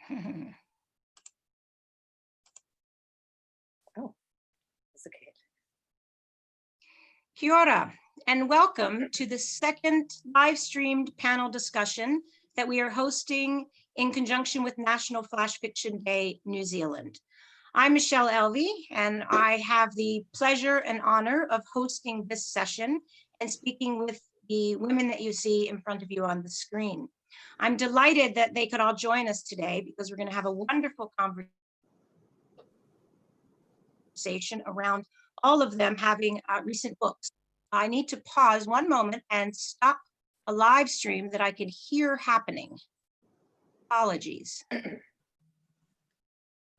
Oh, that's okay. Kia ora, and welcome to the second live streamed panel discussion that we are hosting in conjunction with National Flash Fiction Day, New Zealand. I'm Michelle Elvey, and I have the pleasure and honor of hosting this session and speaking with the women that you see in front of you on the screen. I'm delighted that they could all join us today because we're going to have a wonderful conversation around all of them having recent books. I need to pause one moment and stop a live stream that I can hear happening. Apologies.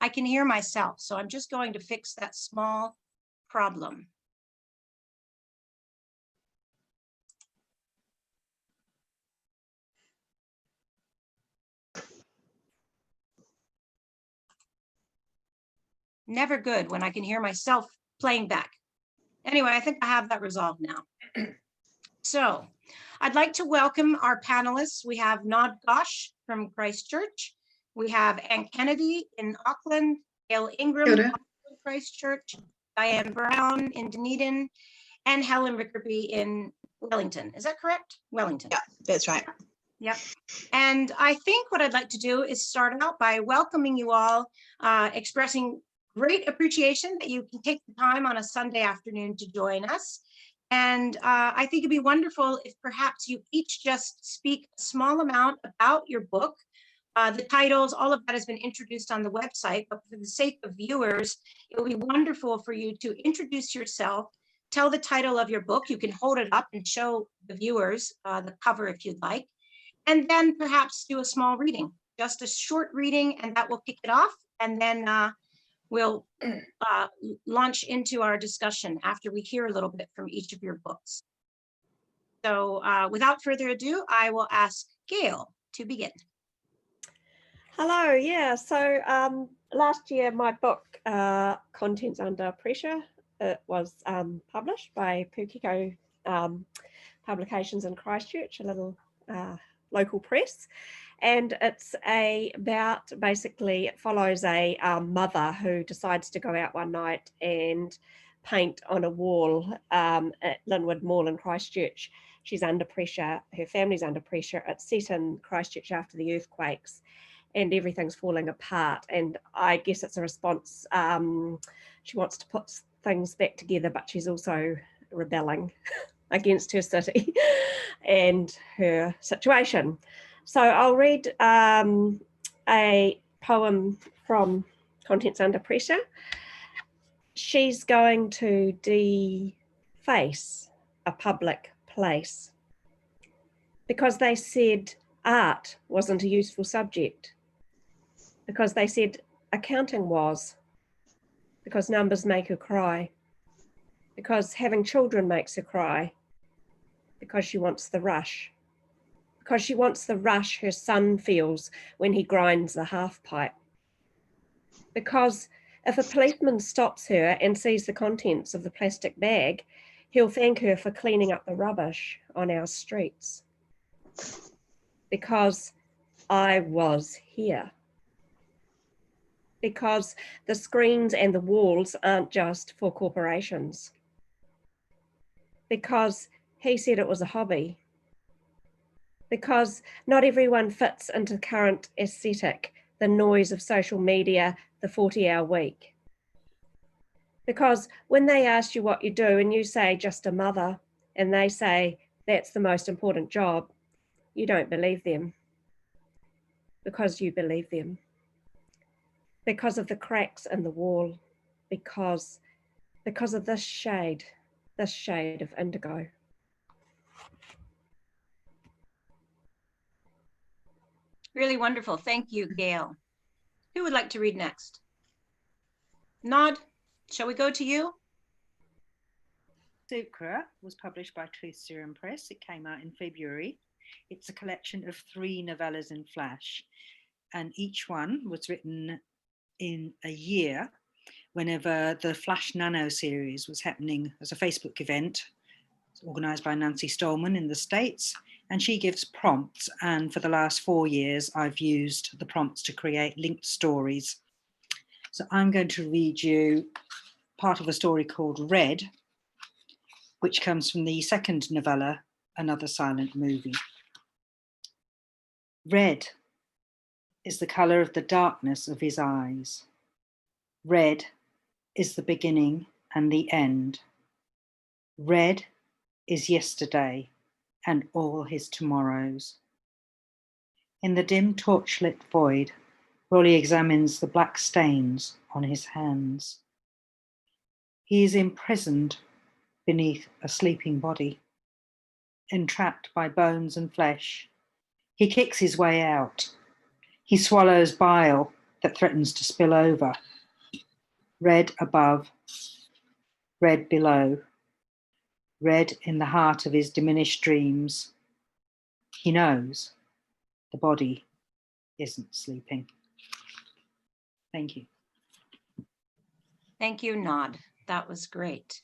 I can hear myself, so I'm just going to fix that small problem. Never good when I can hear myself playing back. Anyway, I think I have that resolved now. So I'd like to welcome our panelists. We have Nod Gosh from Christchurch. We have Ann Kennedy in Auckland, Gail Ingram in Christchurch, Diane Brown in Dunedin, and Helen Riccobene in Wellington. Is that correct? Wellington. Yeah, that's right. Yep. And I think what I'd like to do is start out by welcoming you all, expressing great appreciation that you can take the time on a Sunday afternoon to join us. And I think it'd be wonderful if perhaps you each just speak a small amount about your book. The titles, all of that has been introduced on the website, but for the sake of viewers, it would be wonderful for you to introduce yourself, tell the title of your book. You can hold it up and show the viewers the cover if you'd like, and then perhaps do a small reading, just a short reading, and that will kick it off. And then we'll launch into our discussion after we hear a little bit from each of your books. So without further ado, I will ask Gail to begin. Hello, yeah, so last year my book, Contents Under Pressure, it was published by Pukeko Publications in Christchurch, a little local press. And it's about, basically, it follows a mother who decides to go out one night and paint on a wall at Linwood Mall in Christchurch. She's under pressure, her family's under pressure. It's set in Christchurch after the earthquakes and everything's falling apart. And I guess it's a response. She wants to put things back together, but she's also rebelling against her city and her situation. So I'll read a poem from Contents Under Pressure. She's going to deface a public place because they said art wasn't a useful subject, because they said accounting was, because numbers make her cry, because having children makes her cry, because she wants the rush. Because she wants the rush her son feels when he grinds the half pipe. Because if a policeman stops her and sees the contents of the plastic bag, he'll thank her for cleaning up the rubbish on our streets. Because I was here. Because the screens and the walls aren't just for corporations. Because he said it was a hobby. Because not everyone fits into current aesthetic, the noise of social media, the 40-hour week. Because when they ask you what you do and you say just a mother, and they say that's the most important job, you don't believe them. Because you believe them. Because of the cracks in the wall. Because of this shade of indigo. Really wonderful. Thank you, Gail. Who would like to read next? Nod, shall we go to you? Sukra was published by Truth Serum Press. It came out in February. It's a collection of 3 novellas in Flash, and each one was written in a year whenever the Flash Nano series was happening as a Facebook event. It's organised by Nancy Stallman in the States, and she gives prompts. And for the last 4 years, I've used the prompts to create linked stories. So I'm going to read you part of a story called Red, which comes from the second novella, Another Silent Movie. Red is the colour of the darkness of his eyes. Red is the beginning and the end. Red is yesterday and all his tomorrows. In the dim torchlit void, Rolly examines the black stains on his hands. He is imprisoned beneath a sleeping body, entrapped by bones and flesh. He kicks his way out. He swallows bile that threatens to spill over. Red above, red below, red in the heart of his diminished dreams. He knows the body isn't sleeping. Thank you. Thank you, Nod. That was great.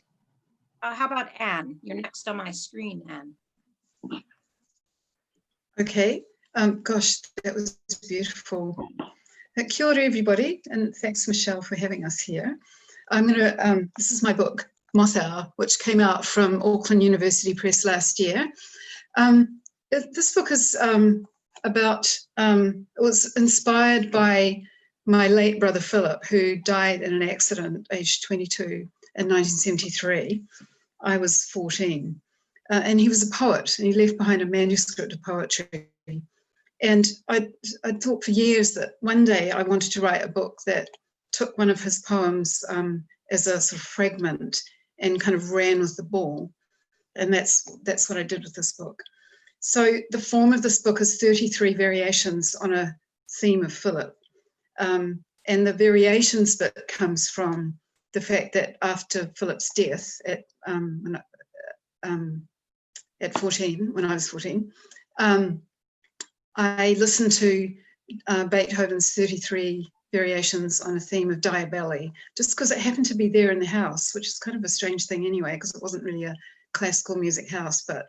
How about Anne? You're next on my screen, Anne. Okay. Gosh, that was beautiful. Kia ora, everybody, and thanks, Michelle, for having us here. I'm going to, this is my book, Moth Hour, which came out from Auckland University Press last year. This book is about, it was inspired by my late brother Philip, who died in an accident aged 22 in 1973. I was 14. And he was a poet, and he left behind a manuscript of poetry. And I thought for years that one day I wanted to write a book that took one of his poems as a sort of fragment and kind of ran with the ball. And that's what I did with this book. So the form of this book is 33 variations on a theme of Philip. And the variations bit comes from the fact that after Philip's death at 14, when I was 14, I listened to Beethoven's 33 variations on a theme of Diabelli, just because it happened to be there in the house, which is kind of a strange thing anyway, because it wasn't really a classical music house, but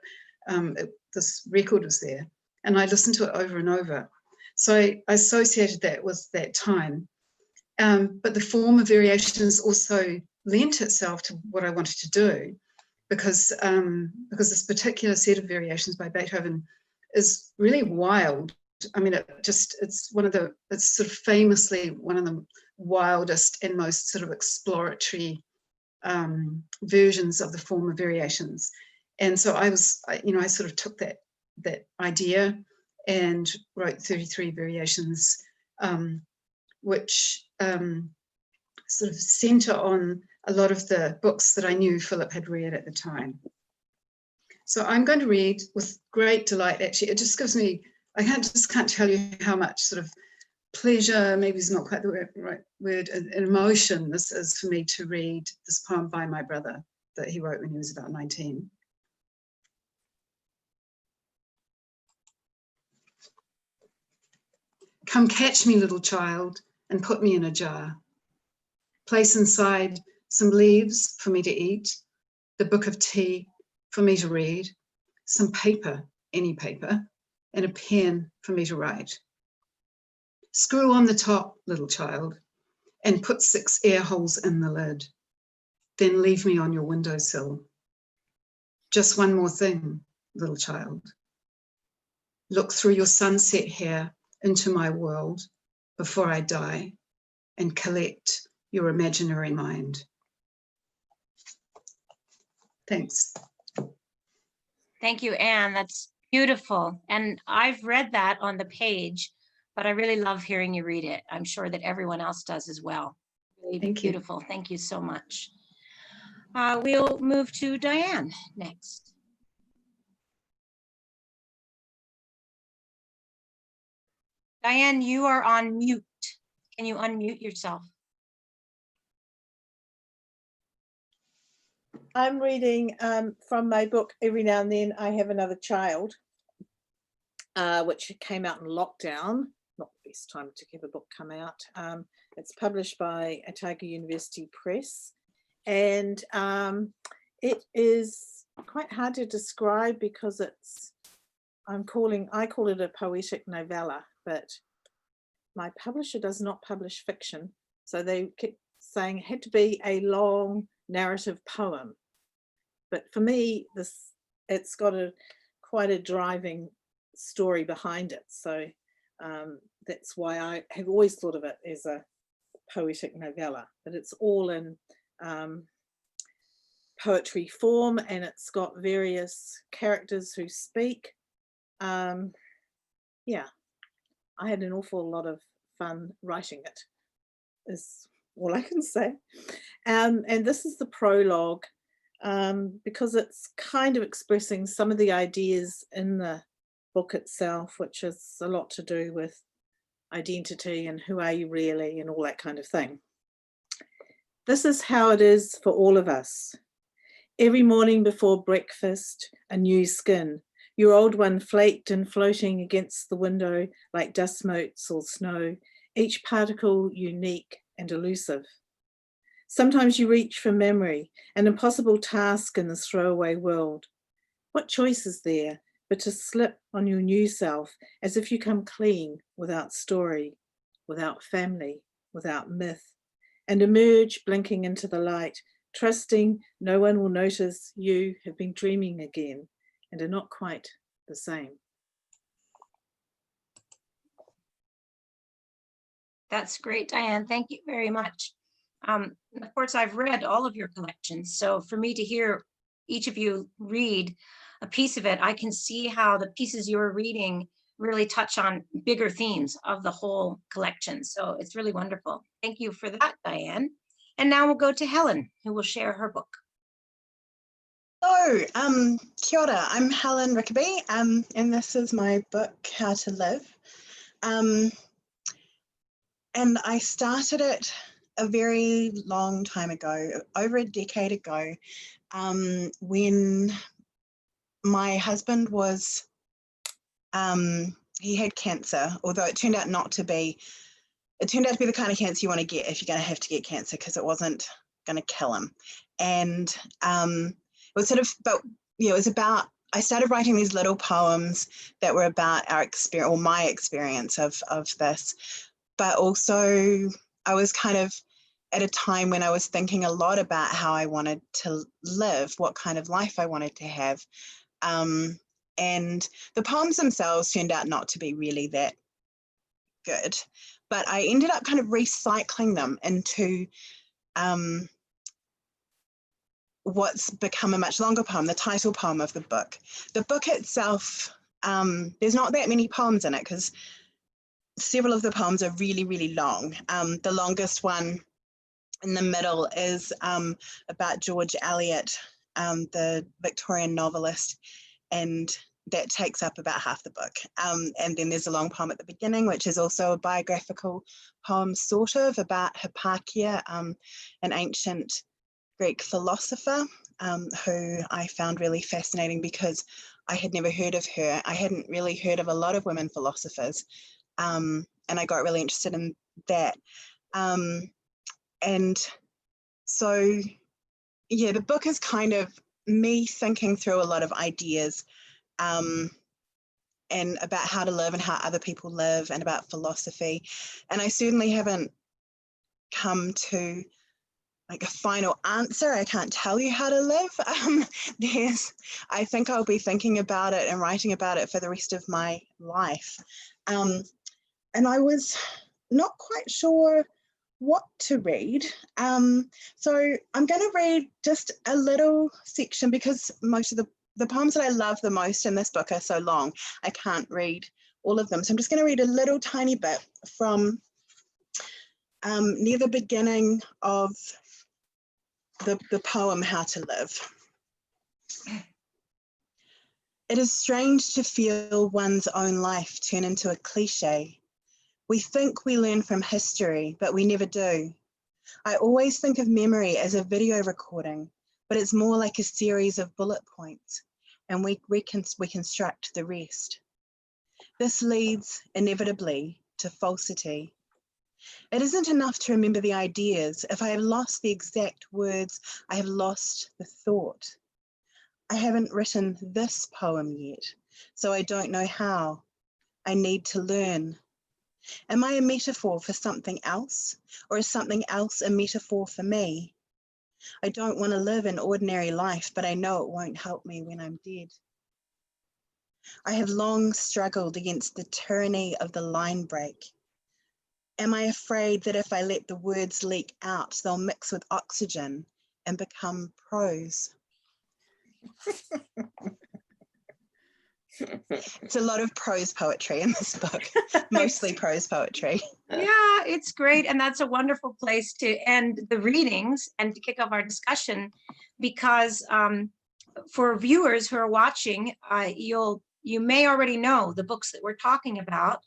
this record was there. And I listened to it over and over. So I associated that with that time. But the form of variations also lent itself to what I wanted to do, because this particular set of variations by Beethoven is really wild. I mean, it's sort of famously one of the wildest and most sort of exploratory versions of the form of variations. And so I sort of took that idea and wrote 33 variations, which sort of center on a lot of the books that I knew Philip had read at the time. So I'm going to read with great delight, actually. It just gives me, I can't tell you how much sort of pleasure, maybe is not quite the right word, an emotion this is for me to read this poem by my brother that he wrote when he was about 19. Come catch me, little child, and put me in a jar. Place inside some leaves for me to eat, the book of tea for me to read, some paper, any paper, and a pen for me to write. Screw on the top, little child, and put 6 air holes in the lid. Then leave me on your windowsill. Just one more thing, little child. Look through your sunset hair into my world before I die and collect your imaginary mind. Thanks. Thank you, Anne. That's beautiful. And I've read that on the page, but I really love hearing you read it. I'm sure that everyone else does as well. Really beautiful. Thank you so much. We'll move to Diane next. Diane, you are on mute. Can you unmute yourself? I'm reading from my book, Every Now and Then I Have Another Child, which came out in lockdown. Not the best time to have a book come out. It's published by Aotearoa University Press. And it is quite hard to describe because it's I call it a poetic novella, but my publisher does not publish fiction. So they kept saying it had to be a long narrative poem. But for me, it's got quite a driving story behind it. So that's why I have always thought of it as a poetic novella, but it's all in poetry form, and it's got various characters who speak. Yeah, I had an awful lot of fun writing it, is all I can say. And this is the prologue, because it's kind of expressing some of the ideas in the book itself, which is a lot to do with identity and who are you really and all that kind of thing. This is how it is for all of us. Every morning before breakfast, a new skin, your old one flaked and floating against the window like dust motes or snow, each particle unique and elusive. Sometimes you reach for memory, an impossible task in this throwaway world. What choice is there but to slip on your new self as if you come clean, without story, without family, without myth, and emerge blinking into the light, trusting no one will notice you have been dreaming again and are not quite the same. That's great, Diane. Thank you very much. Of course, I've read all of your collections, so for me to hear each of you read a piece of it, I can see how the pieces you're reading really touch on bigger themes of the whole collection. So it's really wonderful. Thank you for that, Diane. And now we'll go to Helen, who will share her book. Hello, kia ora, I'm Helen Riccobene, and this is my book, How to Live. And I started it a very long time ago, over a decade ago, when my husband was, he had cancer, although it turned out to be the kind of cancer you want to get if you're going to have to get cancer, because it wasn't going to kill him. And it was sort of, but yeah, it was about, I started writing these little poems that were about our experience, or my experience of this, but also I was kind of at a time when I was thinking a lot about how I wanted to live, what kind of life I wanted to have. And the poems themselves turned out not to be really that good, but I ended up kind of recycling them into what's become a much longer poem, the title poem of the book. The book itself, there's not that many poems in it because several of the poems are really, really long. The longest one in the middle is about George Eliot, the Victorian novelist, and that takes up about half the book. And then there's a long poem at the beginning, which is also a biographical poem, sort of, about Hipparchia, an ancient Greek philosopher, who I found really fascinating because I had never heard of her. I hadn't really heard of a lot of women philosophers, and I got really interested in that. And so, yeah, the book is kind of me thinking through a lot of ideas, and about how to live and how other people live, and about philosophy. And I certainly haven't come to like a final answer. I can't tell you how to live. I think I'll be thinking about it and writing about it for the rest of my life. And I was not quite sure what to read. So I'm going to read just a little section because most of the poems that I love the most in this book are so long. I can't read all of them. So I'm just going to read a little tiny bit from near the beginning of the poem, How to Live. It is strange to feel one's own life turn into a cliche. We think we learn from history, but we never do. I always think of memory as a video recording, but it's more like a series of bullet points, and we reconstruct the rest. This leads inevitably to falsity. It isn't enough to remember the ideas. If I have lost the exact words, I have lost the thought. I haven't written this poem yet, so I don't know how. I need to learn. Am I a metaphor for something else, or is something else a metaphor for me? I don't want to live an ordinary life, but I know it won't help me when I'm dead. I have long struggled against the tyranny of the line break. Am I afraid that if I let the words leak out, they'll mix with oxygen and become prose? It's a lot of prose poetry in this book, mostly prose poetry. Yeah, it's great. And that's a wonderful place to end the readings and to kick off our discussion, because for viewers who are watching, you may already know the books that we're talking about,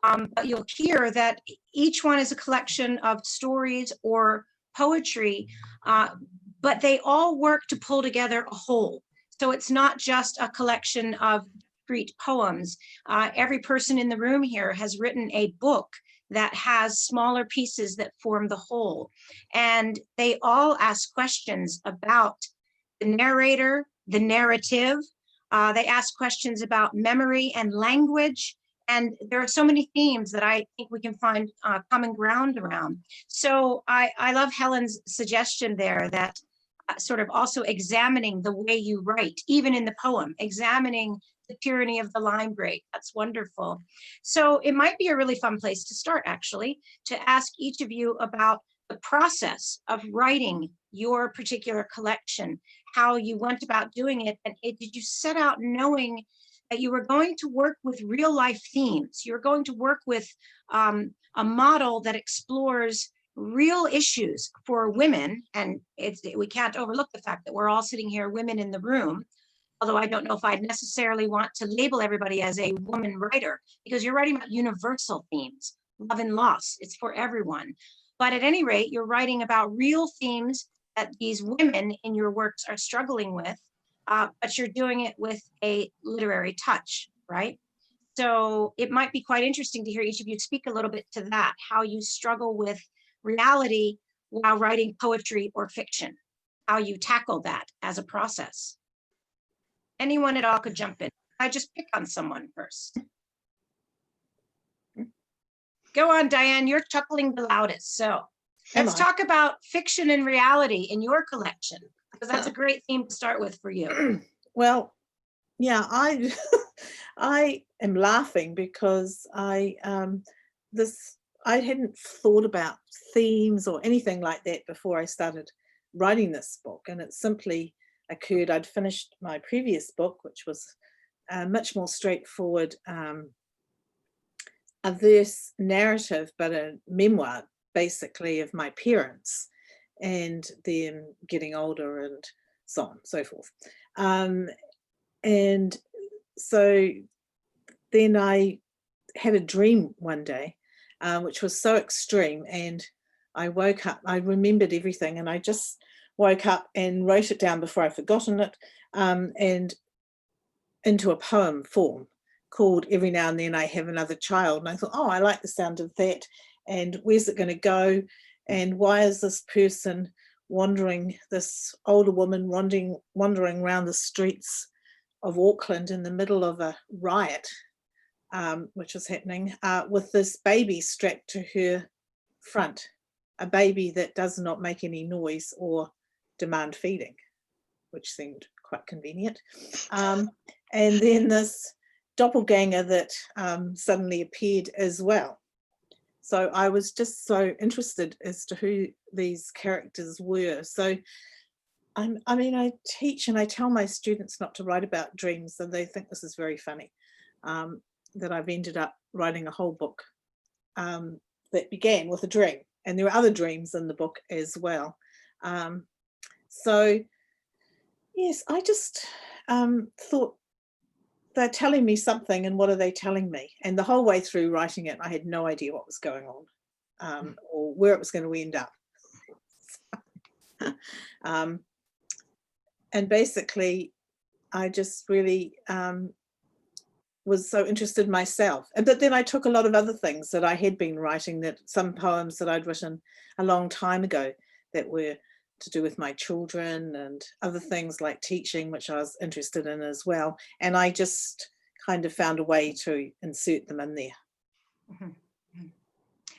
but you'll hear that each one is a collection of stories or poetry, but they all work to pull together a whole. So it's not just a collection of discrete poems. Every person in the room here has written a book that has smaller pieces that form the whole. And they all ask questions about the narrator, the narrative. They ask questions about memory and language. And there are so many themes that I think we can find common ground around. So I love Helen's suggestion there that sort of also examining the way you write, even in the poem, examining the tyranny of the line break. That's wonderful. So it might be a really fun place to start, actually, to ask each of you about the process of writing your particular collection, how you went about doing it, and did you set out knowing that you were going to work with real life themes? You're going to work with a model that explores real issues for women, and we can't overlook the fact that we're all sitting here, women in the room, although I don't know if I'd necessarily want to label everybody as a woman writer, because you're writing about universal themes, love and loss, it's for everyone. But at any rate, you're writing about real themes that these women in your works are struggling with, but you're doing it with a literary touch, right? So it might be quite interesting to hear each of you speak a little bit to that, how you struggle with reality while writing poetry or fiction, how you tackle that as a process. Anyone at all could jump in. I just pick on someone first. Go on, Diane, you're chuckling the loudest. So let's talk about fiction and reality in your collection, because that's a great theme to start with for you. Well, yeah, I am laughing because I hadn't thought about themes or anything like that before I started writing this book, and it simply occurred. I'd finished my previous book, which was much more straightforward, a verse narrative, but a memoir basically of my parents and them getting older and so on and so forth. And so then I had a dream one day, which was so extreme, and I woke up, I remembered everything, and I just woke up and wrote it down before I'd forgotten it, and into a poem form called Every Now and Then I Have Another Child. And I thought, oh, I like the sound of that, and where's it going to go, and why is this person wandering, this older woman wandering around the streets of Auckland in the middle of a riot, which was happening, with this baby strapped to her front, a baby that does not make any noise or demand feeding, which seemed quite convenient. And then this doppelganger that suddenly appeared as well. So I was just so interested as to who these characters were. So I mean, I teach and I tell my students not to write about dreams, and they think this is very funny, that I've ended up writing a whole book that began with a dream. And there are other dreams in the book as well. So yes, I just thought, they're telling me something, and what are they telling me? And the whole way through writing it, I had no idea what was going on, or where it was going to end up. And basically, I just really was so interested myself. But then I took a lot of other things that I had been writing, that some poems that I'd written a long time ago that were to do with my children, and other things like teaching, which I was interested in as well. And I just kind of found a way to insert them in there. Mhm. Mhm.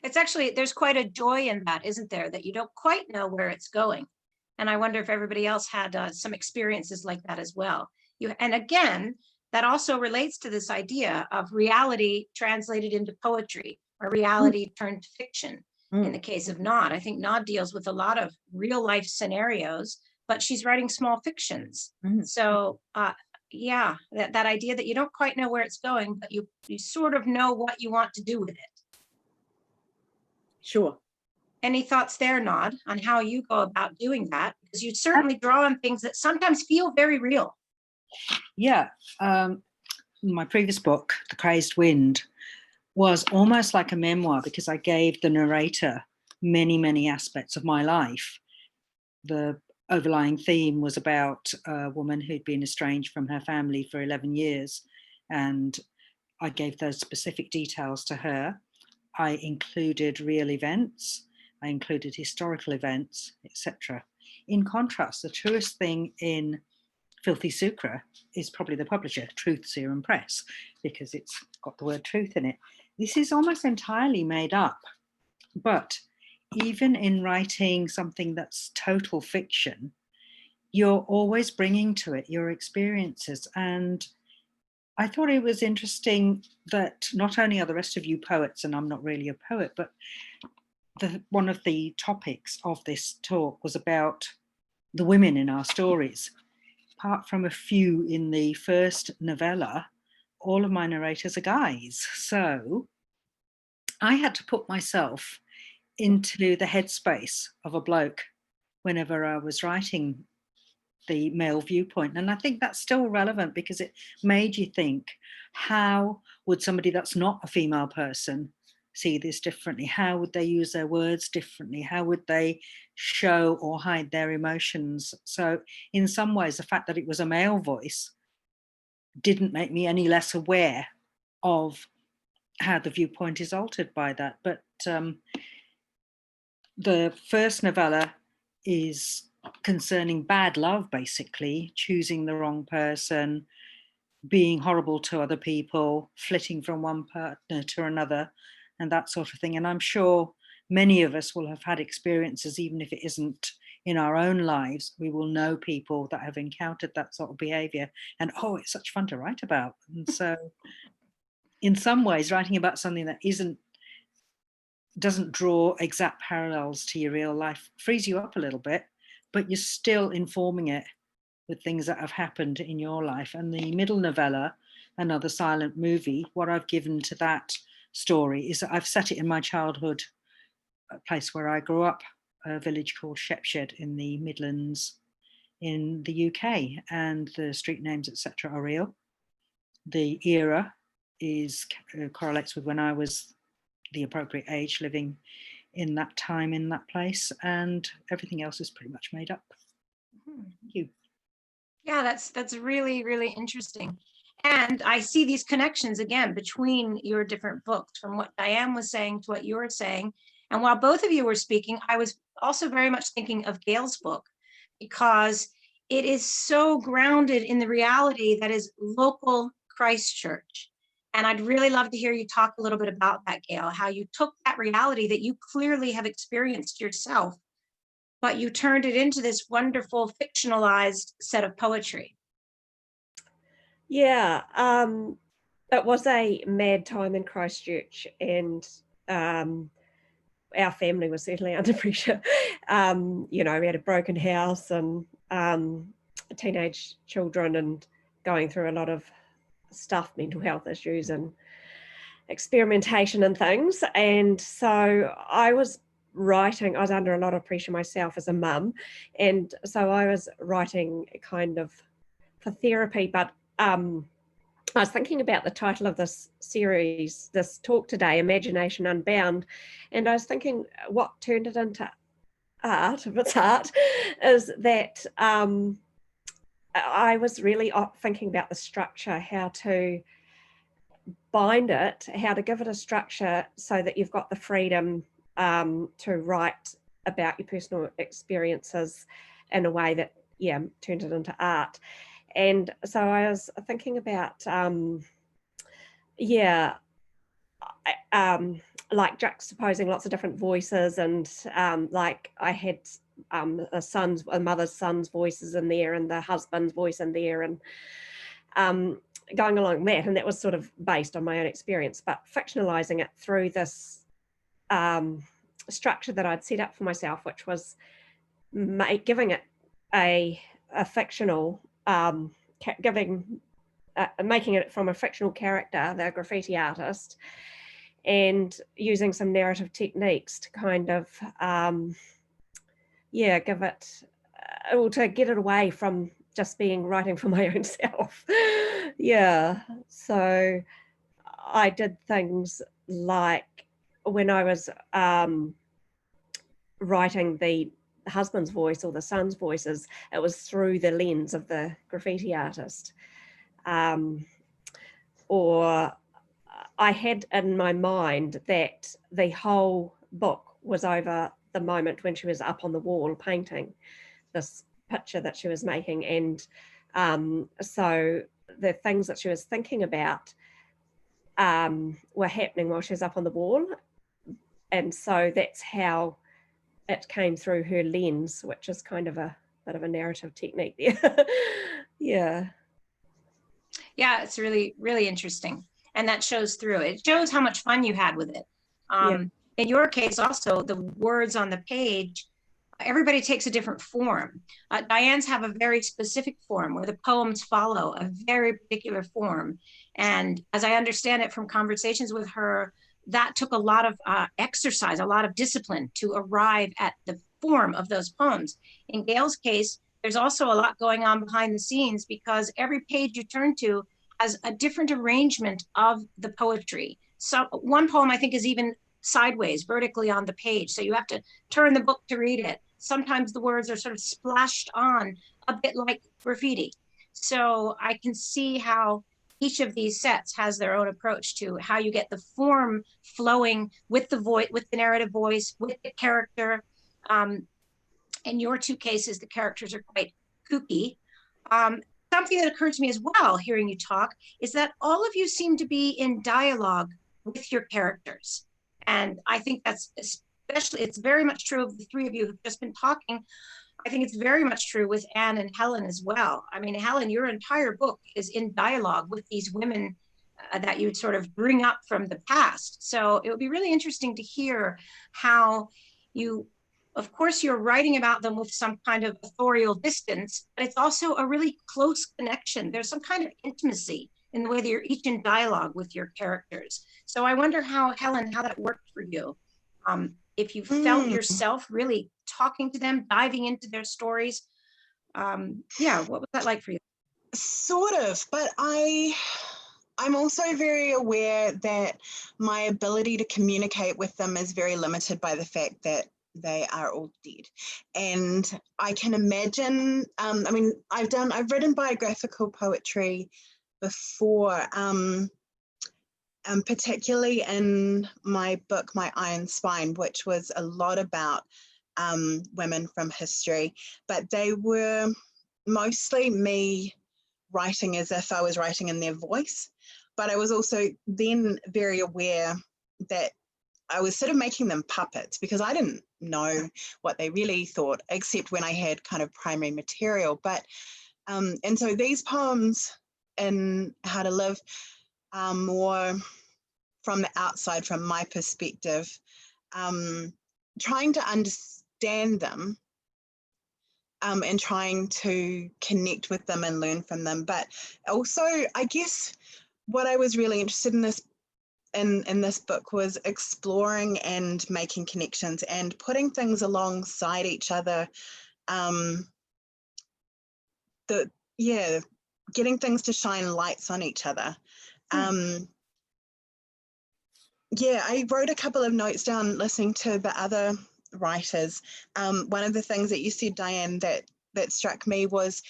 It's actually, there's quite a joy in that, isn't there? That you don't quite know where it's going. And I wonder if everybody else had some experiences like that as well. And again, that also relates to this idea of reality translated into poetry, or reality turned to fiction. In the case of Nod, I think Nod deals with a lot of real life scenarios, but she's writing small fictions. So yeah, that idea that you don't quite know where it's going, but you sort of know what you want to do with it. Sure. Any thoughts there, Nod, on how you go about doing that? Because you certainly draw on things that sometimes feel very real. Yeah. My previous book, The Crazed Wind, was almost like a memoir because I gave the narrator many, many aspects of my life. The overlying theme was about a woman who'd been estranged from her family for 11 years, and I gave those specific details to her. I included real events, I included historical events, etc. In contrast, the truest thing in Filthy Sucre is probably the publisher, Truth Serum Press, because it's got the word truth in it. This is almost entirely made up, but even in writing something that's total fiction, you're always bringing to it your experiences. And I thought it was interesting that not only are the rest of you poets, and I'm not really a poet, but one of the topics of this talk was about the women in our stories. Apart from a few in the first novella, all of my narrators are guys. So I had to put myself into the headspace of a bloke whenever I was writing the male viewpoint. And I think that's still relevant because it made you think, how would somebody that's not a female person see this differently? How would they use their words differently? How would they show or hide their emotions? So in some ways, the fact that it was a male voice didn't make me any less aware of how the viewpoint is altered by that. But the first novella is concerning bad love, basically, choosing the wrong person, being horrible to other people, flitting from one partner to another, and that sort of thing. And I'm sure many of us will have had experiences, even if it isn't in our own lives, we will know people that have encountered that sort of behavior. And oh, it's such fun to write about. And so in some ways, writing about something that doesn't draw exact parallels to your real life frees you up a little bit, but you're still informing it with things that have happened in your life. And the middle novella, Another Silent Movie, what I've given to that story is that I've set it in my childhood, a place where I grew up, a village called Shepshed in the Midlands in the UK, and the street names, etc., are real. The era correlates with when I was the appropriate age living in that time, in that place, and everything else is pretty much made up. Thank you. Yeah, that's really, really interesting. And I see these connections again between your different books, from what Diane was saying to what you were saying. And while both of you were speaking, I was also very much thinking of Gail's book, because it is so grounded in the reality that is local Christchurch. And I'd really love to hear you talk a little bit about that, Gail, how you took that reality that you clearly have experienced yourself, but you turned it into this wonderful fictionalized set of poetry. Yeah, it was a mad time in Christchurch, and our family was certainly under pressure. You know, we had a broken house and teenage children, and going through a lot of stuff, mental health issues and experimentation and things. And so I was under a lot of pressure myself as a mum. And so I was writing kind of for therapy, but I was thinking about the title of this series, this talk today, Imagination Unbound. And I was thinking what turned it into art, if it's art, is that I was really thinking about the structure, how to bind it, how to give it a structure so that you've got the freedom to write about your personal experiences in a way that, yeah, turned it into art. And so I was thinking about yeah, like juxtaposing lots of different voices, and like I had a mother's son's voices in there, and the husband's voice in there, and going along that, and that was sort of based on my own experience, but fictionalizing it through this structure that I'd set up for myself, which was giving it a fictional, making it from a fictional character, the graffiti artist, and using some narrative techniques to kind of, give it, or to get it away from just being writing for my own self. Yeah, so I did things like when I was writing the husband's voice or the son's voices, it was through the lens of the graffiti artist. Or I had in my mind that the whole book was over the moment when she was up on the wall painting this picture that she was making, and so the things that she was thinking about were happening while she was up on the wall, and so that's how it came through her lens, which is kind of a bit of a narrative technique there. Yeah. Yeah, it's really, really interesting. And that shows through. It shows how much fun you had with it. In your case also, the words on the page, everybody takes a different form. Diane's have a very specific form where the poems follow a very particular form. And as I understand it from conversations with her, that took a lot of exercise, a lot of discipline to arrive at the form of those poems. In Gail's case, there's also a lot going on behind the scenes because every page you turn to has a different arrangement of the poetry. So one poem I think is even sideways, vertically on the page. So you have to turn the book to read it. Sometimes the words are sort of splashed on a bit like graffiti. So I can see how each of these sets has their own approach to how you get the form flowing with the voice, with the narrative voice, with the character. In your two cases, the characters are quite kooky. Something that occurred to me as well, hearing you talk, is that all of you seem to be in dialogue with your characters. And I think that's especially, it's very much true of the three of you who've just been talking. I think it's very much true with Anne and Helen as well. I mean, Helen, your entire book is in dialogue with these women that you sort of bring up from the past. So it would be really interesting to hear how you, of course, you're writing about them with some kind of authorial distance, but it's also a really close connection. There's some kind of intimacy in the way that you're each in dialogue with your characters. So I wonder how, Helen, how that worked for you. If you felt yourself really talking to them, diving into their stories. Yeah, what was that like for you? Sort of, but I'm also very aware that my ability to communicate with them is very limited by the fact that they are all dead. And I can imagine, I mean, I've written biographical poetry before, particularly in my book, My Iron Spine, which was a lot about women from history, but they were mostly me writing as if I was writing in their voice. But I was also then very aware that I was sort of making them puppets because I didn't know what they really thought, except when I had kind of primary material. But and so these poems in How to Live are more from the outside, from my perspective, trying to understand them and trying to connect with them and learn from them. But also, I guess what I was really interested in this book was exploring and making connections and putting things alongside each other. Getting things to shine lights on each other. I wrote a couple of notes down listening to the other writers. One of the things that you said, Diane, that struck me was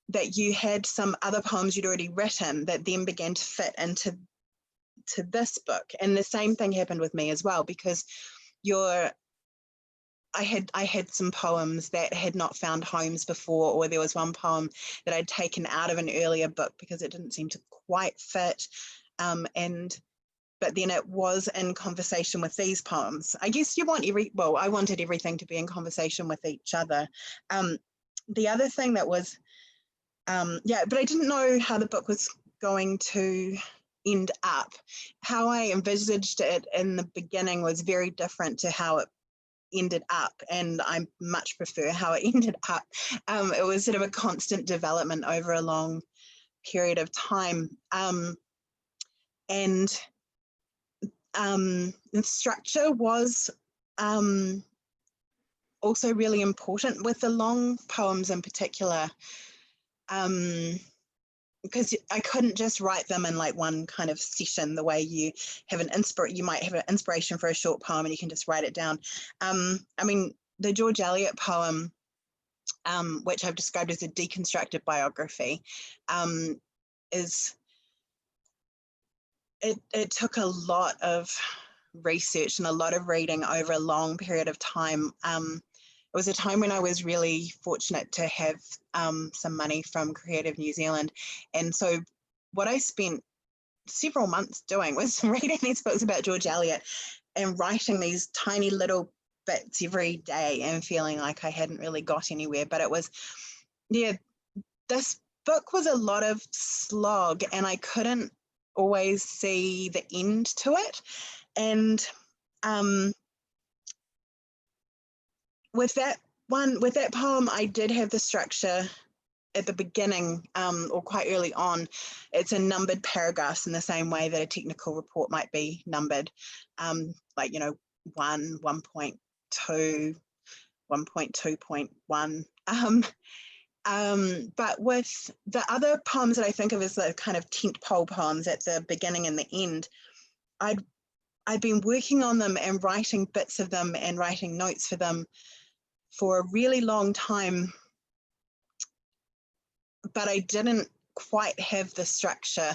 that you had some other poems you'd already written that then began to fit into this book. And the same thing happened with me as well, because I had some poems that had not found homes before, or there was one poem that I'd taken out of an earlier book because it didn't seem to quite fit. But then it was in conversation with these poems. I guess you want I wanted everything to be in conversation with each other. The other thing that was, but I didn't know how the book was going to end up. How I envisaged it in the beginning was very different to how it ended up, and I much prefer how it ended up. It was sort of a constant development over a long period of time. And the structure was also really important with the long poems in particular, because I couldn't just write them in like one kind of session, the way you have you might have an inspiration for a short poem and you can just write it down. I mean, the George Eliot poem, which I've described as a deconstructed biography, it took a lot of research and a lot of reading over a long period of time. It was a time when I was really fortunate to have some money from Creative New Zealand. And so what I spent several months doing was reading these books about George Eliot and writing these tiny little bits every day and feeling like I hadn't really got anywhere. But it was, this book was a lot of slog and I couldn't always see the end to it. And with that poem, I did have the structure at the beginning, or quite early on. It's in numbered paragraphs in the same way that a technical report might be numbered, like, 1, 1.2, 1.2.1. But with the other poems that I think of as the kind of tentpole poems at the beginning and the end, I'd been working on them and writing bits of them and writing notes for them for a really long time, but I didn't quite have the structure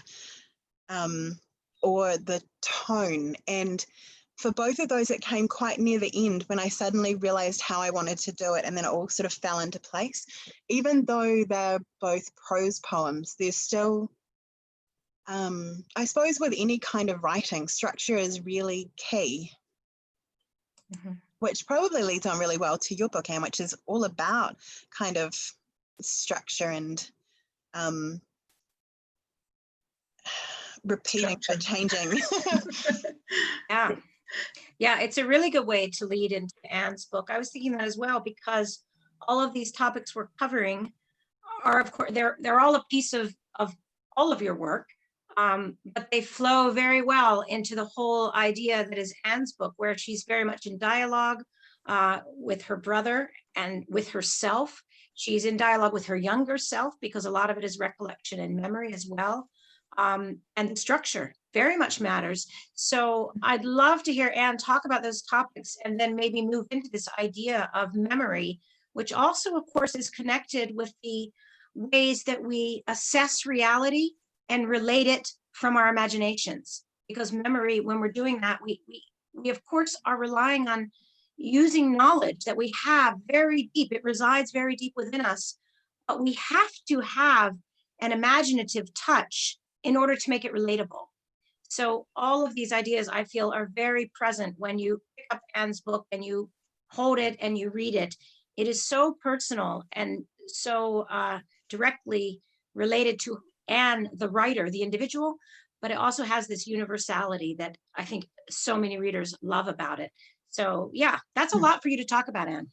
or the tone. And for both of those, it came quite near the end when I suddenly realized how I wanted to do it, and then it all sort of fell into place. Even though they're both prose poems, there's still, I suppose with any kind of writing, structure is really key. Mm-hmm. Which probably leads on really well to your book, Anne, which is all about kind of structure and repeating but changing. Yeah, it's a really good way to lead into Anne's book. I was thinking that as well, because all of these topics we're covering are, of course, they're all a piece of all of your work, but they flow very well into the whole idea that is Anne's book, where she's very much in dialogue with her brother and with herself. She's in dialogue with her younger self, because a lot of it is recollection and memory as well. And the structure very much matters. So I'd love to hear Anne talk about those topics and then maybe move into this idea of memory, which also, of course, is connected with the ways that we assess reality and relate it from our imaginations. Because memory, when we're doing that, we of course are relying on using knowledge that we have very deep. It resides very deep within us, but we have to have an imaginative touch in order to make it relatable. So all of these ideas, I feel, are very present when you pick up Anne's book and you hold it and you read it. It is so personal and so directly related to Anne, the writer, the individual, but it also has this universality that I think so many readers love about it. So yeah, that's a lot for you to talk about, Anne.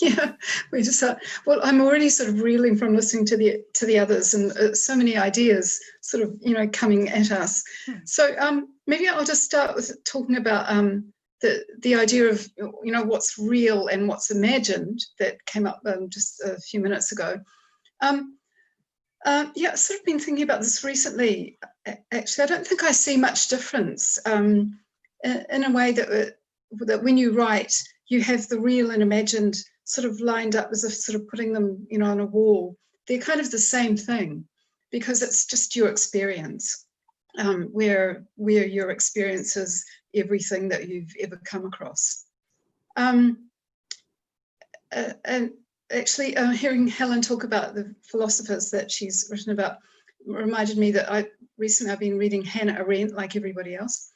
Yeah, we just well, I'm already sort of reeling from listening to the others, and so many ideas sort of coming at us. So maybe I'll just start with talking about the idea of what's real and what's imagined that came up just a few minutes ago. Yeah, I've sort of been thinking about this recently. Actually, I don't think I see much difference in a way that when you write, you have the real and imagined sort of lined up as if sort of putting them, on a wall. They're kind of the same thing, because it's just your experience, where your experience is everything that you've ever come across. And actually, hearing Helen talk about the philosophers that she's written about reminded me that recently I've been reading Hannah Arendt, like everybody else,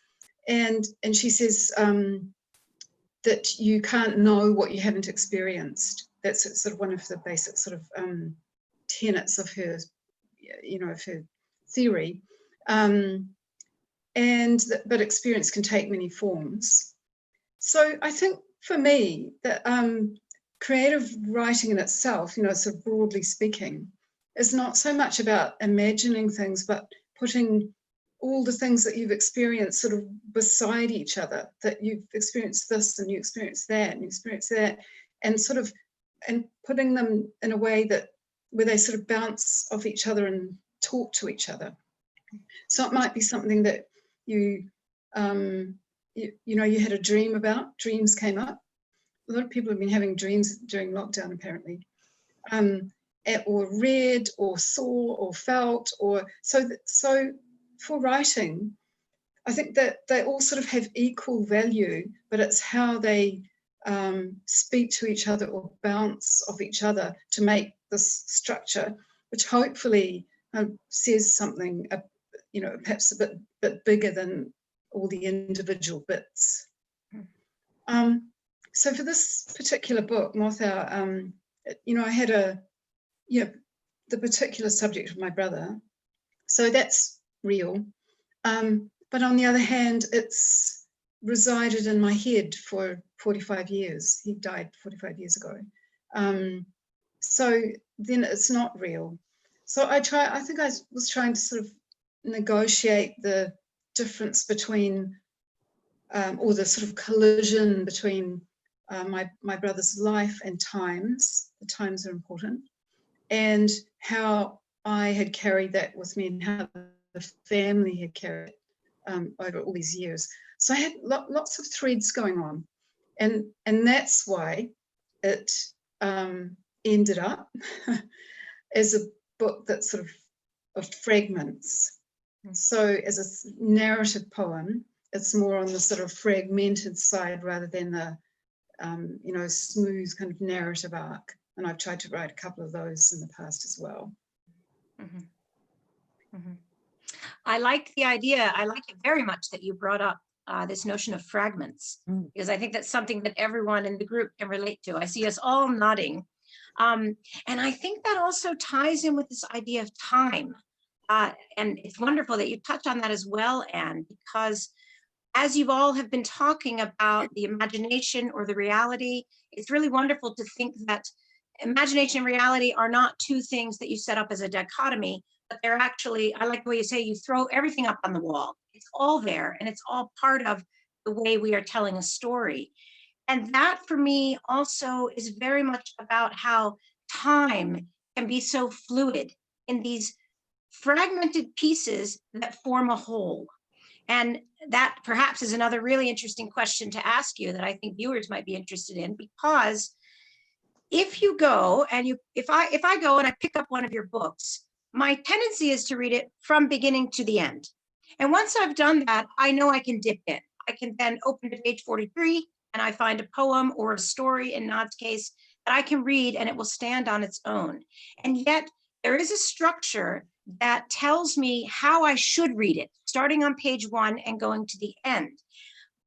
and she says that you can't know what you haven't experienced. That's sort of one of the basic sort of tenets of her, of her theory. But experience can take many forms. So I think for me that creative writing in itself, sort of broadly speaking, is not so much about imagining things, but putting all the things that you've experienced sort of beside each other, that you've experienced this and you experienced that and you experienced that, and putting them in a way where they sort of bounce off each other and talk to each other. So it might be something that you had a dream about, dreams came up. A lot of people have been having dreams during lockdown, apparently. Or read or saw or felt, or so for writing, I think that they all sort of have equal value, but it's how they speak to each other or bounce off each other to make this structure, which hopefully says something, perhaps a bit bigger than all the individual bits. So for this particular book, Moth Hour, I had the particular subject of my brother, so that's real. But on the other hand, it's resided in my head for 45 years. He died 45 years ago. So then it's not real. So I think I was trying to sort of negotiate the difference between, or the sort of collision between my brother's life and times. The times are important, and how I had carried that with me and how the family had carried it over all these years. So I had lots of threads going on, and that's why it ended up as a book that's sort of fragments. So as a narrative poem, it's more on the sort of fragmented side rather than the smooth kind of narrative arc. And I've tried to write a couple of those in the past as well. Mm-hmm. Mm-hmm. I like the idea. I like it very much that you brought up this notion of fragments, because I think that's something that everyone in the group can relate to. I see us all nodding. And I think that also ties in with this idea of time. And it's wonderful that you touch on that as well, Anne, because as you all have been talking about the imagination or the reality, it's really wonderful to think that imagination and reality are not two things that you set up as a dichotomy, but they're actually, I like the way you say, you throw everything up on the wall. It's all there, and it's all part of the way we are telling a story. And that for me also is very much about how time can be so fluid in these fragmented pieces that form a whole. And that perhaps is another really interesting question to ask you that I think viewers might be interested in, because if you go and if I go and I pick up one of your books, my tendency is to read it from beginning to the end. And once I've done that, I know I can dip in. I can then open to page 43 and I find a poem or a story, in Nod's case, that I can read and it will stand on its own. And yet there is a structure that tells me how I should read it, starting on page 1 and going to the end.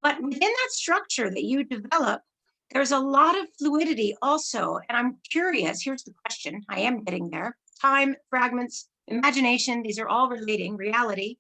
But within that structure that you develop, there's a lot of fluidity also. And I'm curious, here's the question, I am getting there. Time, fragments, imagination, these are all relating, reality.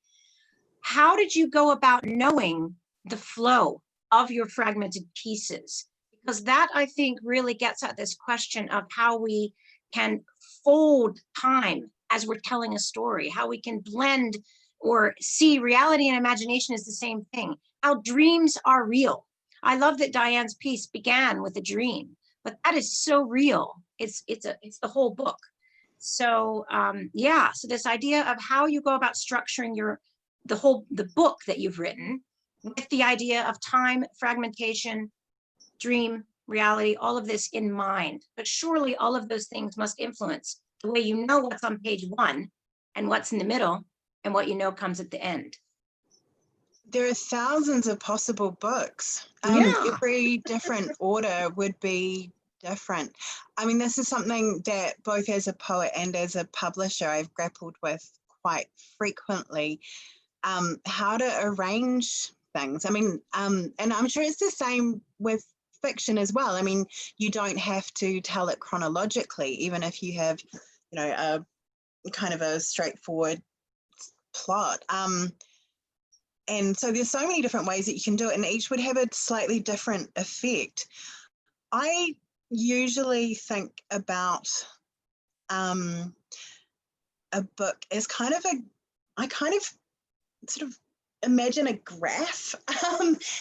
How did you go about knowing the flow of your fragmented pieces? Because that, I think, really gets at this question of how we can fold time as we're telling a story, how we can blend or see reality and imagination as the same thing, how dreams are real. I love that Diane's piece began with a dream, but that is so real. It's the whole book. So yeah, so this idea of how you go about structuring the book that you've written with the idea of time, fragmentation, dream, reality, all of this in mind. But surely all of those things must influence the way you know what's on page 1 and what's in the middle and what you know comes at the end. There are thousands of possible books. Yeah. Every different order would be different. I mean, this is something that both as a poet and as a publisher I've grappled with quite frequently how to arrange things. I mean, and I'm sure it's the same with fiction as well. I mean, you don't have to tell it chronologically, even if you have, you know, a kind of a straightforward plot. And so there's so many different ways that you can do it, and each would have a slightly different effect. I usually think about a book as kind of I kind of sort of imagine a graph,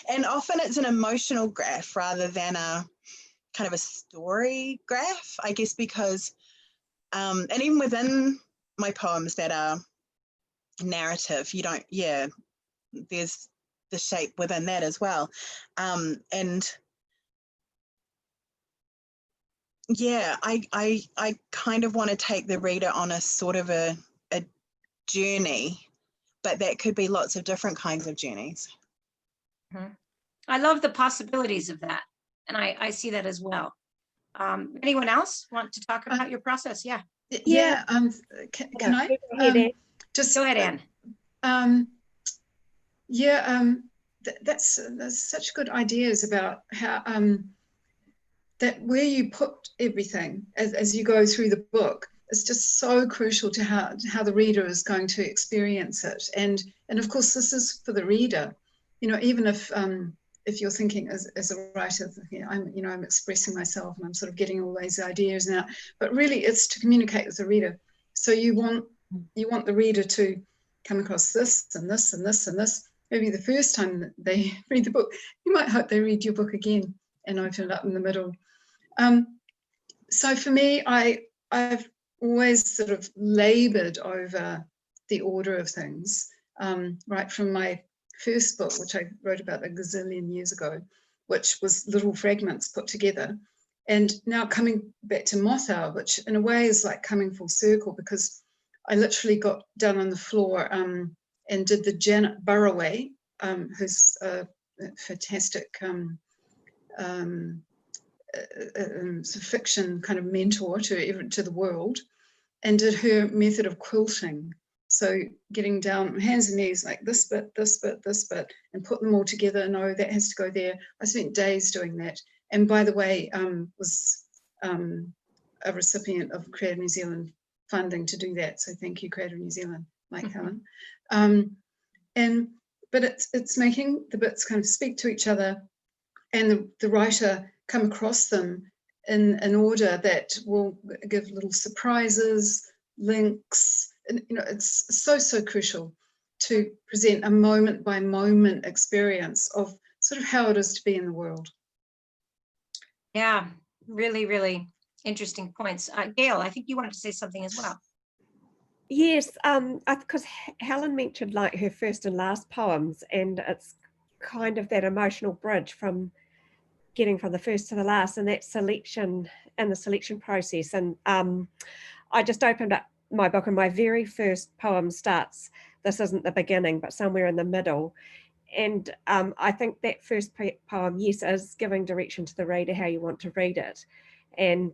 and often it's an emotional graph rather than a kind of a story graph, I guess, because, and even within my poems that are narrative, you don't, there's the shape within that as well. And yeah, I kind of want to take the reader on a sort of a journey, but that could be lots of different kinds of journeys. I love the possibilities of that. And I see that as well. Anyone else want to talk about your process? Yeah. Yeah. Can I just go ahead, Anne? That's such good ideas about how that where you put everything as you go through the book is just so crucial to how the reader is going to experience it. And of course, this is for the reader. You know, even if you're thinking as a writer, I'm expressing myself and I'm sort of getting all these ideas now, but really it's to communicate with the reader. So you want the reader to come across this and this and this and this. Maybe the first time that they read the book, you might hope they read your book again and open it up in the middle. So for me, I've always sort of labored over the order of things, right from my first book, which I wrote about a gazillion years ago, which was little fragments put together. And now coming back to Moth Hour, which in a way is like coming full circle, because I literally got down on the floor and did the Janet Burroway, who's a fantastic fiction kind of mentor to the world, and did her method of quilting. So getting down hands and knees, like this bit, this bit, this bit, and put them all together. No, that has to go there. I spent days doing that. And by the way, was a recipient of Creative New Zealand funding to do that. So thank you, Creative New Zealand, like Helen. But it's making the bits kind of speak to each other, and the writer come across them in an order that will give little surprises, links. And, you know, it's so crucial to present a moment by moment experience of sort of how it is to be in the world. Yeah, really, really interesting points. Gail, I think you wanted to say something as well. Yes, because Helen mentioned like her first and last poems, and it's kind of that emotional bridge from getting from the first to the last, and that selection and the selection process. And I just opened up my book, and my very first poem starts, this isn't the beginning, but somewhere in the middle. And I think that first poem, yes, is giving direction to the reader how you want to read it. And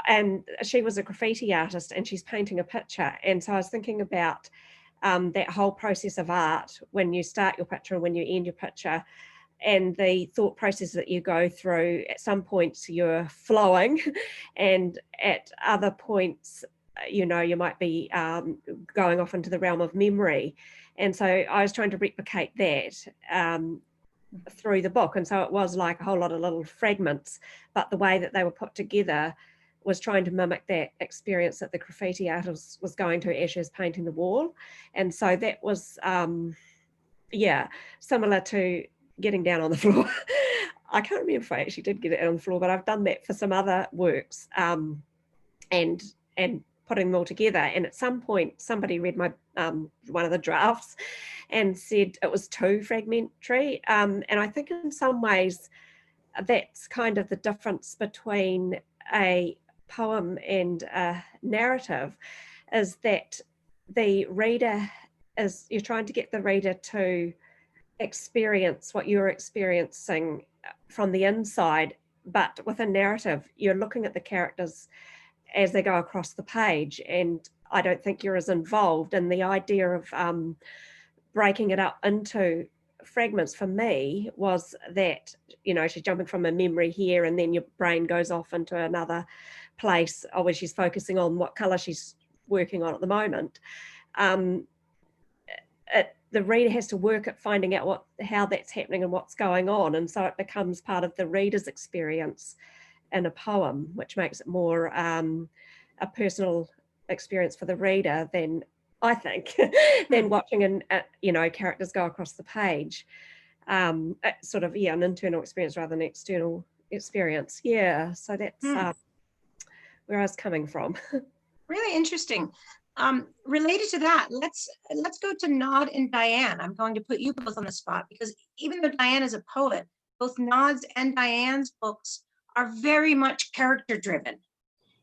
and she was a graffiti artist, and she's painting a picture. And so I was thinking about that whole process of art, when you start your picture and when you end your picture, and the thought process that you go through. At some points you're flowing, and at other points, you know, you might be going off into the realm of memory. And so I was trying to replicate that through the book. And so it was like a whole lot of little fragments, but the way that they were put together was trying to mimic that experience that the graffiti artist was going to as she was painting the wall. And so that was, similar to getting down on the floor. I can't remember if I actually did get it on the floor, but I've done that for some other works, and putting them all together. And at some point, somebody read my one of the drafts and said it was too fragmentary. And I think in some ways, that's kind of the difference between a poem and a narrative, is that the reader you're trying to get the reader to experience what you're experiencing from the inside. But with a narrative, you're looking at the characters as they go across the page, and I don't think you're as involved. And the idea of breaking it up into fragments for me was that, you know, she's jumping from a memory here, and then your brain goes off into another place where she's focusing on what color she's working on at the moment. The reader has to work at finding out how that's happening and what's going on, and so it becomes part of the reader's experience in a poem, which makes it more a personal experience for the reader than, I think, than watching characters go across the page. Sort of, an internal experience rather than external experience. Yeah, so that's where I was coming from. Really interesting. Related to that, let's go to Nod and Diane. I'm going to put you both on the spot, because even though Diane is a poet, both Nod's and Diane's books are very much character driven.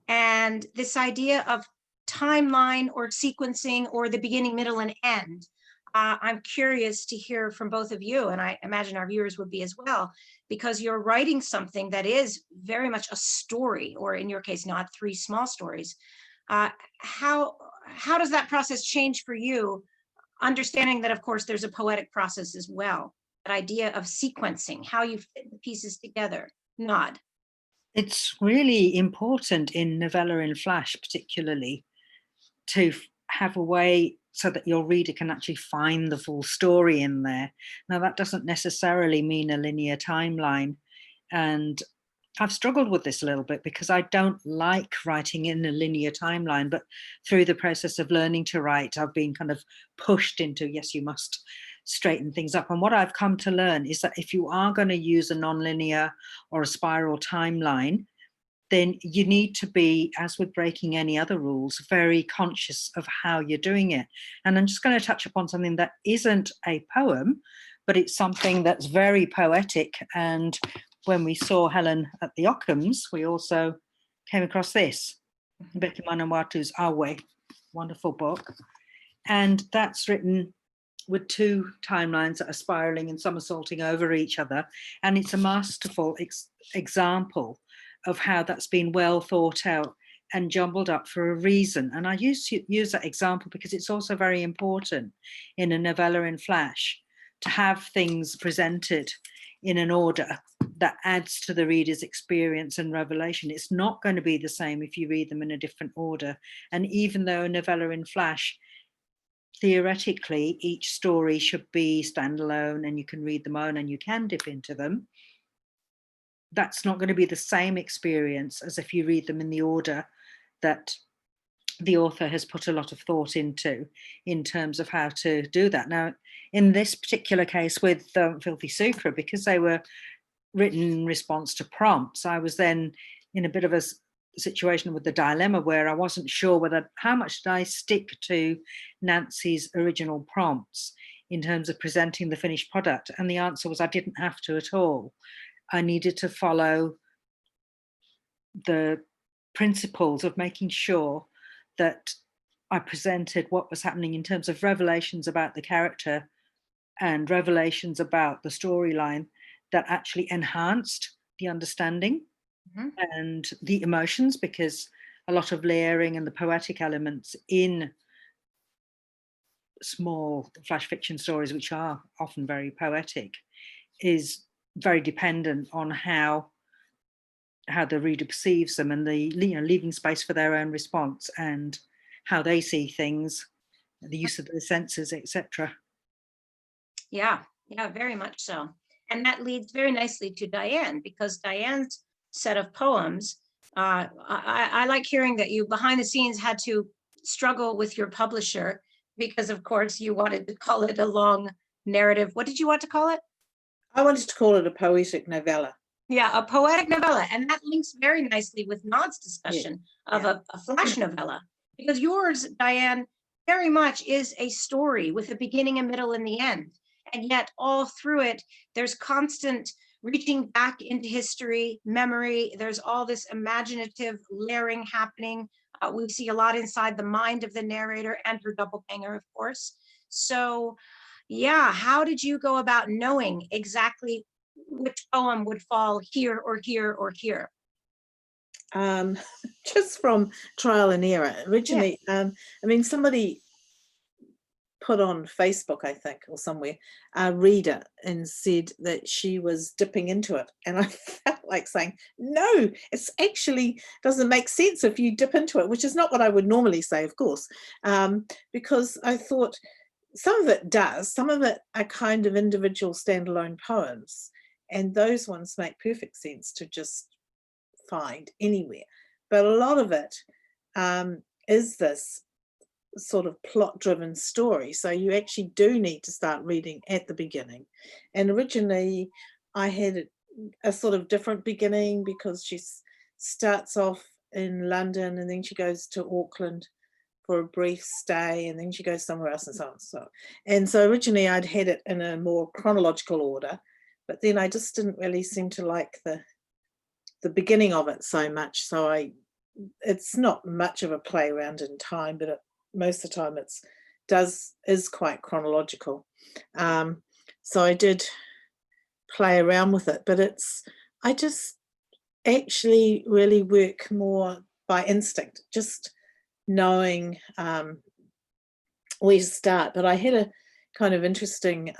And this idea of timeline or sequencing or the beginning, middle, and end, I'm curious to hear from both of you, and I imagine our viewers would be as well, because you're writing something that is very much a story, or in your case, not 3 small stories. How does that process change for you, understanding that, of course, there's a poetic process as well, that idea of sequencing, how you fit the pieces together? Nod. It's really important in novella in flash, particularly, to have a way so that your reader can actually find the full story in there. Now, that doesn't necessarily mean a linear timeline. And I've struggled with this a little bit because I don't like writing in a linear timeline, but through the process of learning to write, I've been kind of pushed into, yes, you must straighten things up. And what I've come to learn is that if you are going to use a nonlinear or a spiral timeline, then you need to be, as with breaking any other rules, very conscious of how you're doing it. And I'm just going to touch upon something that isn't a poem, but it's something that's very poetic. And when we saw Helen at the Ockhams, we also came across this, Becky Manawatu's Awe, wonderful book. And that's written with 2 timelines that are spiraling and somersaulting over each other. And it's a masterful example of how that's been well thought out and jumbled up for a reason. And I use that example because it's also very important in a novella in flash to have things presented in an order that adds to the reader's experience and revelation. It's not going to be the same if you read them in a different order. And even though a novella in flash, theoretically, each story should be standalone and you can read them on and you can dip into them, that's not going to be the same experience as if you read them in the order that the author has put a lot of thought into in terms of how to do that. Now, in this particular case with Filthy Sucre, because they were written in response to prompts, I was then in a bit of a situation with the dilemma where I wasn't sure how much did I stick to Nancy's original prompts in terms of presenting the finished product. And the answer was I didn't have to at all. I needed to follow the principles of making sure that I presented what was happening in terms of revelations about the character and revelations about the storyline that actually enhanced the understanding and the emotions, because a lot of layering and the poetic elements in small flash fiction stories, which are often very poetic, is very dependent on how the reader perceives them and the leaving space for their own response and how they see things, the use of the senses, etc. Yeah, very much so. And that leads very nicely to Diane, because Diane's set of poems, I like hearing that you behind the scenes had to struggle with your publisher because, of course, you wanted to call it a long narrative. What did you want to call it? I wanted to call it a poetic novella. Yeah, a poetic novella. And that links very nicely with Nod's discussion of a flash novella, because yours, Diane, very much is a story with a beginning, a middle, and the end. And yet all through it, there's constant reaching back into history, memory. There's all this imaginative layering happening. We see a lot inside the mind of the narrator and her doppelganger, of course. So yeah, how did you go about knowing exactly which poem would fall here or here or here? just from trial and error. Originally, I mean, somebody put on Facebook, I think, or somewhere, a reader, and said that she was dipping into it. And I felt like saying, no, it's actually doesn't make sense if you dip into it, which is not what I would normally say, of course, because I thought some of it does, some of it are kind of individual standalone poems, and those ones make perfect sense to just find anywhere. But a lot of it is this sort of plot-driven story, so you actually do need to start reading at the beginning. And originally I had a sort of different beginning, because she starts off in London and then she goes to Auckland for a brief stay, and then she goes somewhere else, and so on. And so originally I'd had it in a more chronological order, but then I just didn't really seem to like the beginning of it so much. So it's not much of a play around in time, but most of the time is quite chronological. So I did play around with it, but I just actually really work more by instinct, just knowing where to start. But I had a kind of interesting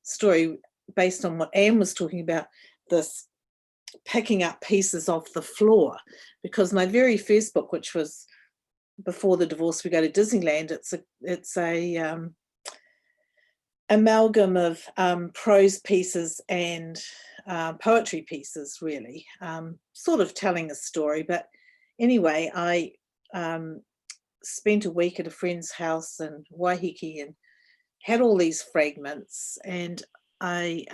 story based on what Anne was talking about, this picking up pieces off the floor, because my very first book, which was Before the Divorce We Go to Disneyland, it's a amalgam of prose pieces and poetry pieces, really, sort of telling a story. But anyway, I spent a week at a friend's house in Waiheke and had all these fragments, and I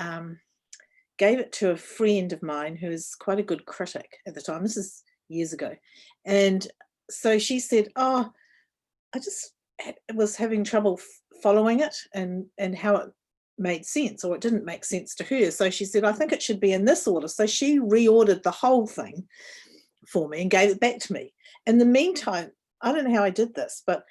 gave it to a friend of mine who was quite a good critic at the time. This is years ago. And so she said, oh, I just was having trouble following it and how it made sense, or it didn't make sense to her. So she said, I think it should be in this order. So she reordered the whole thing for me and gave it back to me. In the meantime, I don't know how I did this, but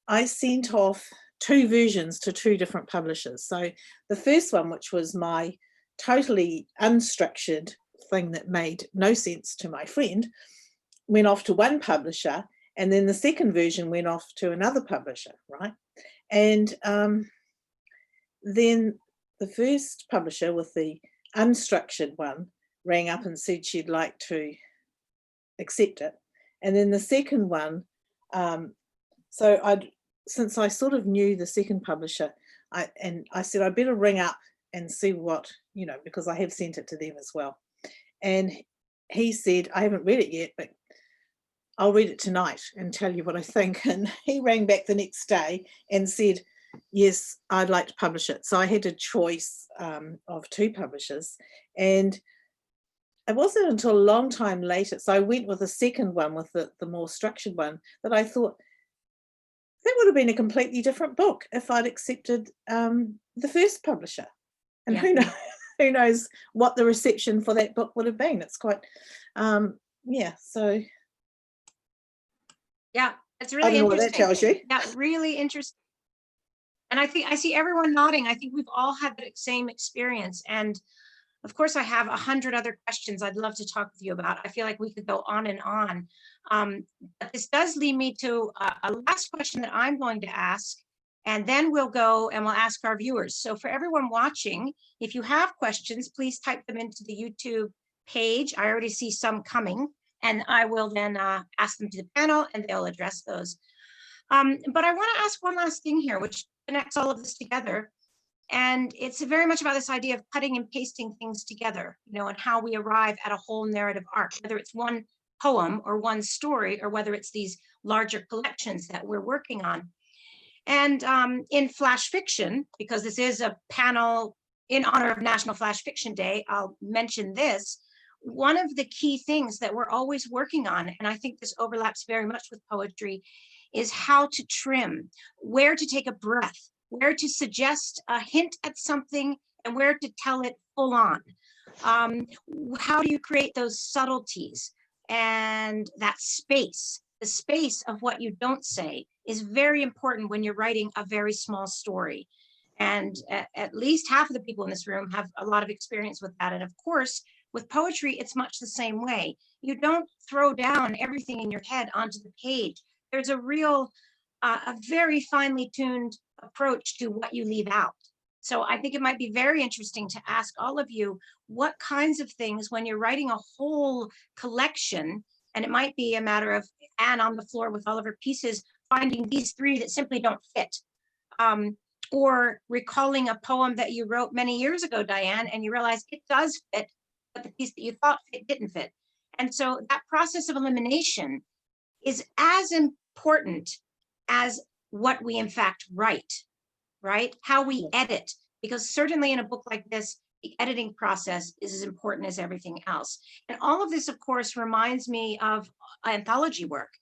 I sent off 2 versions to 2 different publishers. So the first one, which was my totally unstructured thing that made no sense to my friend, went off to one publisher, and then the second version went off to another publisher, right? And then the first publisher with the unstructured one rang up and said she'd like to accept it. And then the second one, since I sort of knew the second publisher, I said I better ring up and see what, because I have sent it to them as well. And he said, I haven't read it yet, but I'll read it tonight and tell you what I think. And he rang back the next day and said, yes, I'd like to publish it. So I had a choice of 2 publishers, and it wasn't until a long time later, so I went with the second one, with the more structured one, that I thought that would have been a completely different book if I'd accepted the first publisher. And who knows what the reception for that book would have been. It's quite, so. Yeah, it's really interesting. I don't know what that tells you. Yeah, really interesting. And I see everyone nodding. I think we've all had the same experience. And of course, I have 100 other questions I'd love to talk with you about. I feel like we could go on and on. But this does lead me to a last question that I'm going to ask, and then we'll go and we'll ask our viewers. So for everyone watching, if you have questions, please type them into the YouTube page. I already see some coming, and I will then ask them to the panel and they'll address those. But I want to ask one last thing here, which connects all of this together. And it's very much about this idea of cutting and pasting things together, and how we arrive at a whole narrative arc, whether it's one poem or one story, or whether it's these larger collections that we're working on. And in flash fiction, because this is a panel in honor of National Flash Fiction Day, I'll mention this. One of the key things that we're always working on, and I think this overlaps very much with poetry, is how to trim, where to take a breath, where to suggest a hint at something, and where to tell it full on. How do you create those subtleties and that space? The space of what you don't say is very important when you're writing a very small story. And at least half of the people in this room have a lot of experience with that. And of course, With poetry, it's much the same way. You don't throw down everything in your head onto the page. There's a real, a very finely tuned approach to what you leave out. So I think it might be very interesting to ask all of you what kinds of things, when you're writing a whole collection, and it might be a matter of Anne on the floor with all of her pieces, finding these 3 that simply don't fit. Or recalling a poem that you wrote many years ago, Diane, and you realize it does fit, but the piece that you thought fit didn't fit. And so that process of elimination is as important as what we in fact write, right? How we edit, because certainly in a book like this, the editing process is as important as everything else. And all of this, of course, reminds me of anthology work.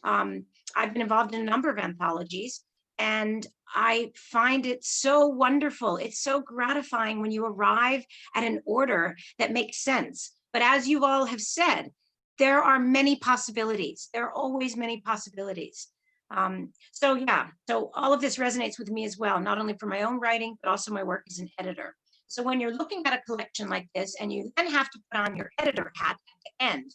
I've been involved in a number of anthologies, and I find it so wonderful. It's so gratifying when you arrive at an order that makes sense. But as you all have said, there are many possibilities. There are always many possibilities. So yeah, so all of this resonates with me as well, not only for my own writing, but also my work as an editor. So when you're looking at a collection like this, and you then have to put on your editor hat at the end,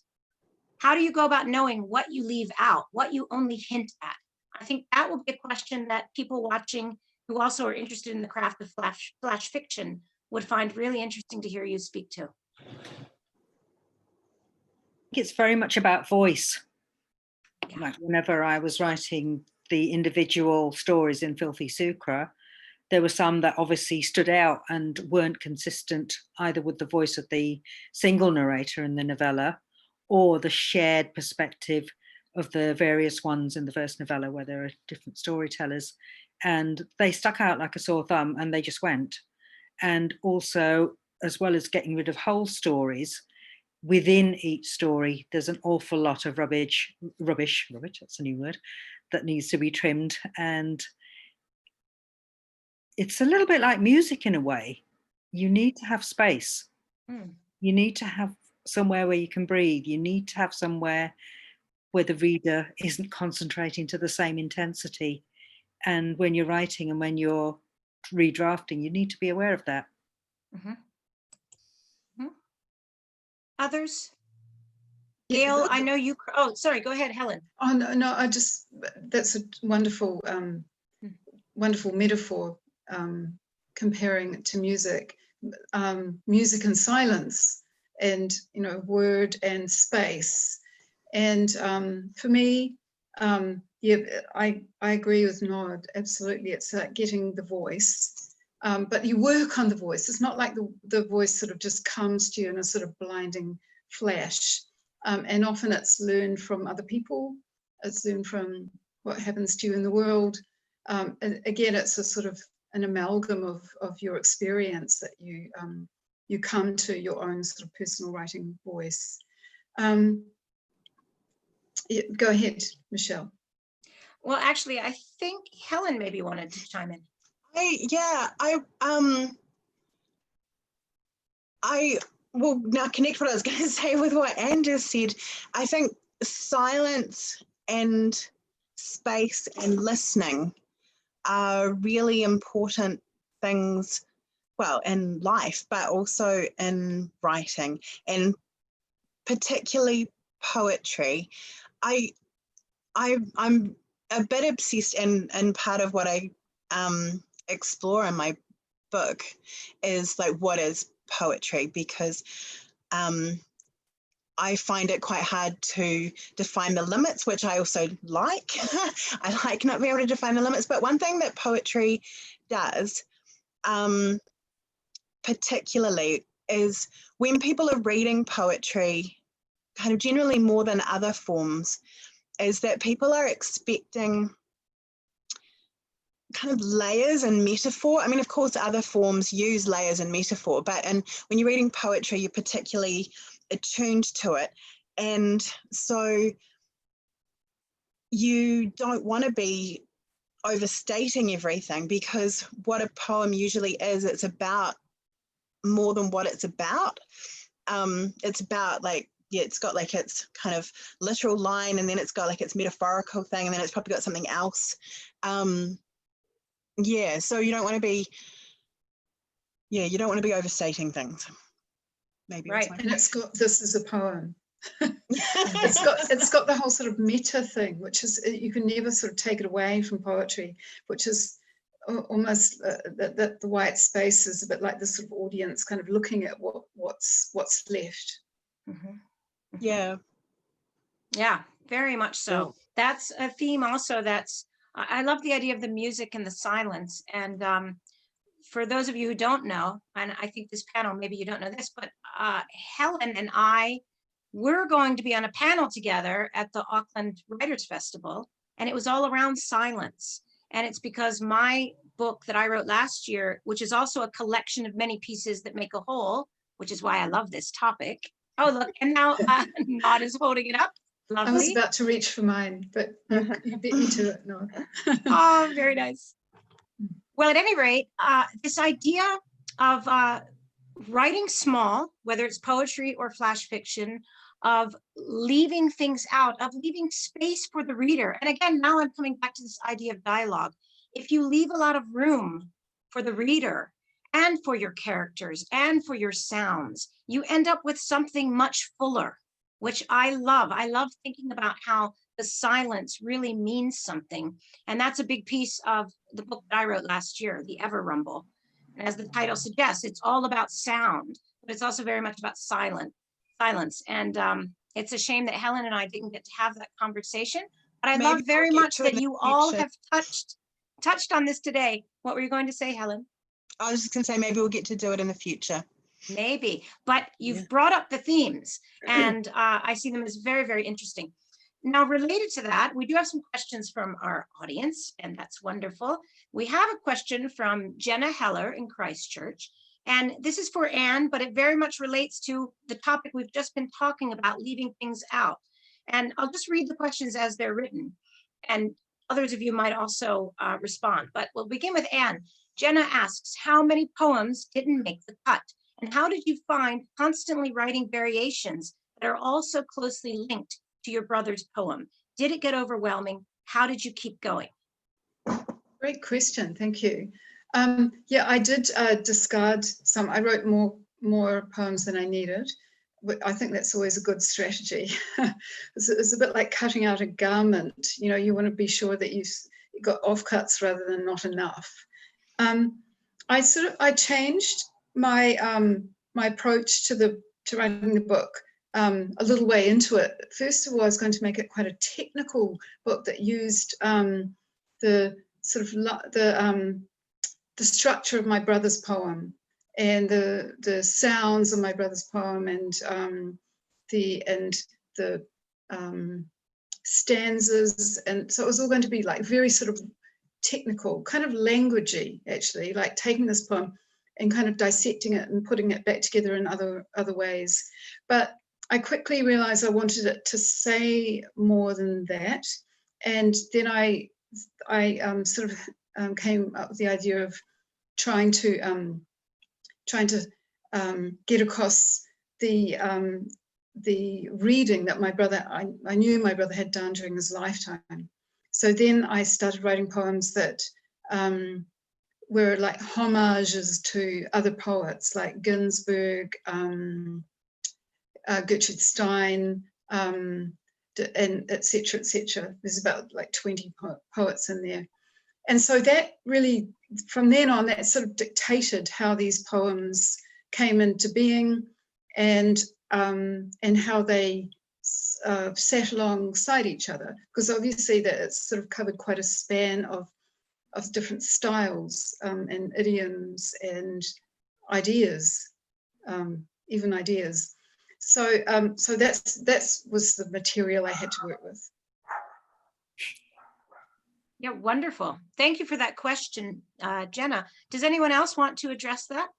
how do you go about knowing what you leave out, what you only hint at? I think that will be a question that people watching who also are interested in the craft of flash fiction would find really interesting to hear you speak to. It's very much about voice. Yeah. Like whenever I was writing the individual stories in Filthy Sucre, there were some that obviously stood out and weren't consistent either with the voice of the single narrator in the novella or the shared perspective of the various ones in the first novella where there are different storytellers. And they stuck out like a sore thumb and they just went. And also, as well as getting rid of whole stories, within each story, there's an awful lot of rubbish, that's a new word, that needs to be trimmed. And it's a little bit like music in a way. You need to have space. You need to have somewhere where you can breathe. You need to have somewhere where the reader isn't concentrating to the same intensity. And when you're writing and when you're redrafting, you need to be aware of that. Others? Yeah, Gail, I know you, oh, sorry, go ahead, Helen. Oh, no, I just, that's a wonderful, wonderful metaphor, comparing it to music, music and silence, and, you know, word and space. And for me, yeah, I agree with Nod, absolutely. It's like getting the voice, but you work on the voice. It's not like the voice sort of just comes to you in a sort of blinding flash. And often it's learned from other people. It's learned from what happens to you in the world. And again, it's a sort of an amalgam of your experience that you come to your own sort of personal writing voice. Yeah, go ahead, Michelle. Well, actually, I think Helen maybe wanted to chime in. I will now connect what I was going to say with what Anne just said. I think silence and space and listening are really important things, well, in life, but also in writing, and particularly poetry. I'm a bit obsessed, and part of what I explore in my book is like, what is poetry? Because I find it quite hard to define the limits, which I also like. I like not being able to define the limits, but one thing that poetry does particularly is when people are reading poetry, kind of generally more than other forms, is that people are expecting kind of layers and metaphor. I mean, of course, other forms use layers and metaphor, but when you're reading poetry, you're particularly attuned to it. And so you don't want to be overstating everything, because what a poem usually is, it's about more than what it's about. It's about like, yeah, it's got like its kind of literal line, and then it's got like its metaphorical thing, and then it's probably got something else. Yeah, so you don't want to be, you don't want to be overstating things. maybe. Right. Was my And it's got, this is a poem. It's got the whole sort of meta thing, which is, you can never sort of take it away from poetry, which is almost that the white space is a bit like this sort of audience kind of looking at what's left. Mhm. Yeah. Yeah, very much so. Yeah. That's a theme also that's, I love the idea of the music and the silence. And for those of you who don't know, and I think this panel, maybe you don't know this, but Helen and I were going to be on a panel together at the Auckland Writers Festival, and it was all around silence. And it's because my book that I wrote last year, which is also a collection of many pieces that make a whole, which is why I love this topic. Oh, look, and now Nod is holding it up. I was Lovely. about to reach for mine, but you beat me to it. No. Oh, very nice. Well, at any rate, this idea of writing small, whether it's poetry or flash fiction, of leaving things out, of leaving space for the reader. And again, now I'm coming back to this idea of dialogue. If you leave a lot of room for the reader and for your characters and for your sounds, you end up with something much fuller, which I love. I love thinking about how the silence really means something. And that's a big piece of the book that I wrote last year, The Ever Rumble. And as the title suggests, it's all about sound, but it's also very much about silence. And it's a shame that Helen and I didn't get to have that conversation, but I love Maybe very we'll get much to it that in the you all future. have touched on this today. What were you going to say, Helen? I was just going to say, maybe we'll get to do it in the future. Maybe, but you've Yeah. brought up the themes, and I see them as very, very interesting. Now, related to that, we do have some questions from our audience, and that's wonderful. We have a question from Jenna Heller in Christchurch, and this is for Anne, but it very much relates to the topic we've just been talking about, leaving things out. And I'll just read the questions as they're written, and others of you might also respond, but we'll begin with Anne. Jenna asks, how many poems didn't make the cut? And how did you find constantly writing variations that are also closely linked to your brother's poem? Did it get overwhelming? How did you keep going? Great question, thank you. Yeah, I did discard some. I wrote more poems than I needed. I think that's always a good strategy. It's a bit like cutting out a garment. You know, you want to be sure that you've got offcuts rather than not enough. I changed my my approach to writing the book a little way into it. First of all, I was going to make it quite a technical book that used the sort of the structure of my brother's poem and the sounds of my brother's poem and the stanzas, and so it was all going to be like very sort of technical, kind of languagey, actually, like taking this poem and kind of dissecting it and putting it back together in other ways. But I quickly realized I wanted it to say more than that, and then I sort of came up with the idea of trying to get across the reading that my brother, I knew my brother had done during his lifetime. So then I started writing poems that were like homages to other poets like Ginsberg, Gertrude Stein, and et cetera, et cetera. There's about like 20 poets in there. And so that really, from then on, that sort of dictated how these poems came into being and how they sat alongside each other, because obviously that it's sort of covered quite a span of different styles and idioms and ideas, even ideas. So so that was the material I had to work with. Yeah, wonderful. Thank you for that question, Jenna. Does anyone else want to address that?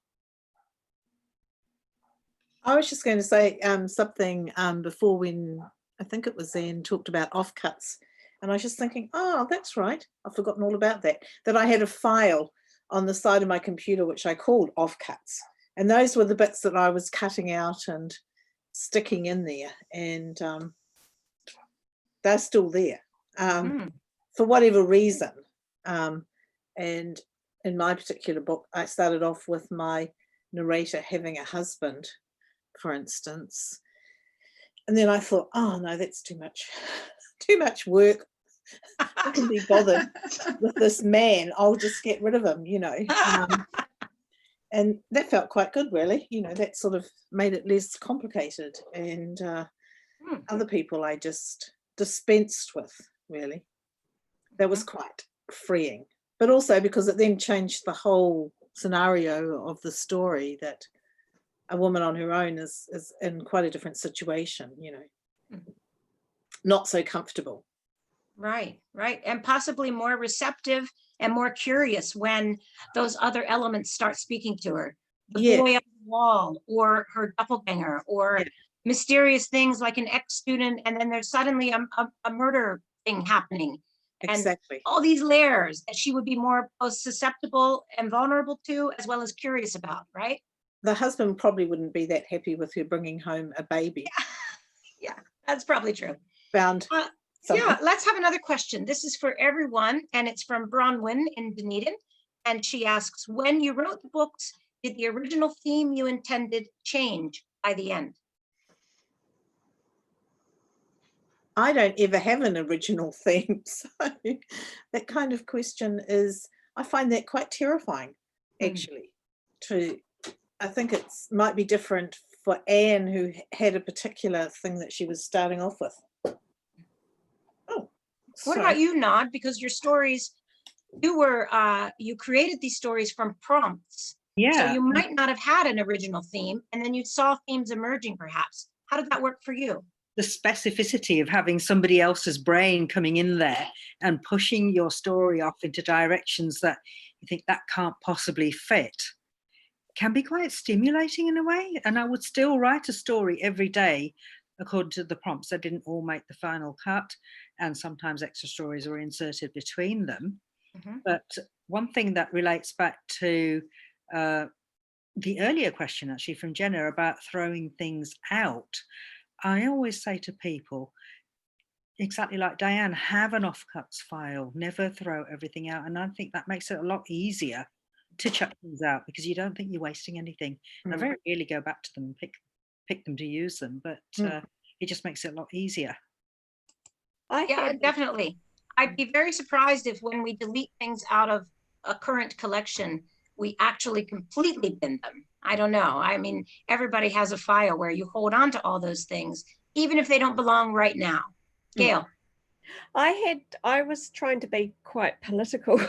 I was just going to say something before, when I think it was Anne talked about offcuts, and I was just thinking, oh, that's right, I've forgotten all about that, that I had a file on the side of my computer which I called offcuts, and those were the bits that I was cutting out and sticking in there, and they're still there for whatever reason. And in my particular book, I started off with my narrator having a husband for instance. And then I thought, oh no, that's too much work. I can be bothered with this man. I'll just get rid of him, you know. And that felt quite good, really. You know, that sort of made it less complicated. And other people I just dispensed with, really. That was quite freeing. But also because it then changed the whole scenario of the story, that a woman on her own is in quite a different situation, you know, not so comfortable. Right, right. And possibly more receptive and more curious when those other elements start speaking to her. The boy on the wall, or her doppelganger, or mysterious things like an ex-student, and then there's suddenly a murder thing happening. Exactly. And all these layers that she would be more both susceptible and vulnerable to, as well as curious about, right? The husband probably wouldn't be that happy with her bringing home a baby. Yeah, that's probably true. Found yeah, let's have another question. This is for everyone, and it's from Bronwyn in Dunedin. And she asks, when you wrote the books, did the original theme you intended change by the end? I don't ever have an original theme. So that kind of question is, I find that quite terrifying, actually. I think it might be different for Anne, who had a particular thing that she was starting off with. Oh, what about you, Nod? Because your stories, you created these stories from prompts. Yeah. So you might not have had an original theme, and then you saw themes emerging, perhaps. How did that work for you? The specificity of having somebody else's brain coming in there and pushing your story off into directions that you think that can't possibly fit can be quite stimulating in a way. And I would still write a story every day according to the prompts. They didn't all make the final cut, and sometimes extra stories were inserted between them. But one thing that relates back to the earlier question, actually, from Jenna about throwing things out, I always say to people, exactly like Diane, have an offcuts file, never throw everything out. And I think that makes it a lot easier to chuck things out, because you don't think you're wasting anything. I very rarely go back to them and pick them to use them, but it just makes it a lot easier. Yeah, definitely. I'd be very surprised if when we delete things out of a current collection, we actually completely bin them. I don't know. I mean, everybody has a file where you hold on to all those things, even if they don't belong right now. Gail. I was trying to be quite political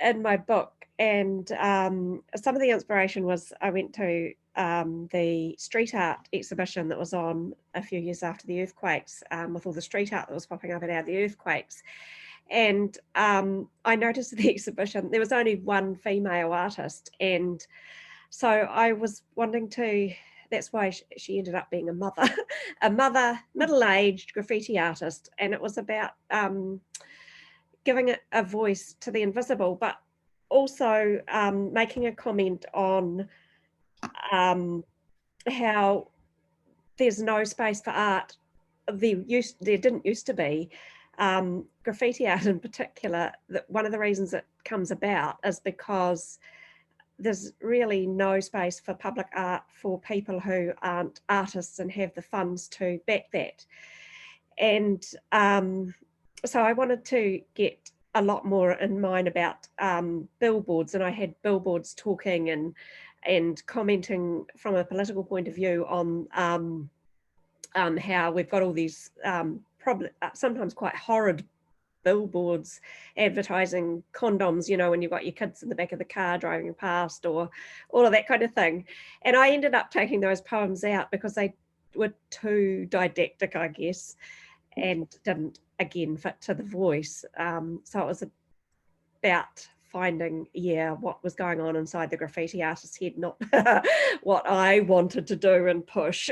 in my book, and some of the inspiration was I went to the street art exhibition that was on a few years after the earthquakes, with all the street art that was popping up out of the earthquakes. And I noticed at the exhibition there was only one female artist, and so I was wanting to, that's why she ended up being a mother, middle-aged graffiti artist. And it was about giving it a voice to the invisible, but also making a comment on how there's no space for art. There didn't used to be. Graffiti art in particular, that one of the reasons it comes about is because there's really no space for public art for people who aren't artists and have the funds to back that. And so I wanted to get a lot more in mind about billboards, and I had billboards talking and commenting from a political point of view on how we've got all these sometimes quite horrid billboards advertising condoms, you know, when you've got your kids in the back of the car driving past, or all of that kind of thing. And I ended up taking those poems out because they were too didactic, I guess, and didn't, again, fit to the voice. So it was about finding, what was going on inside the graffiti artist's head, not what I wanted to do and push.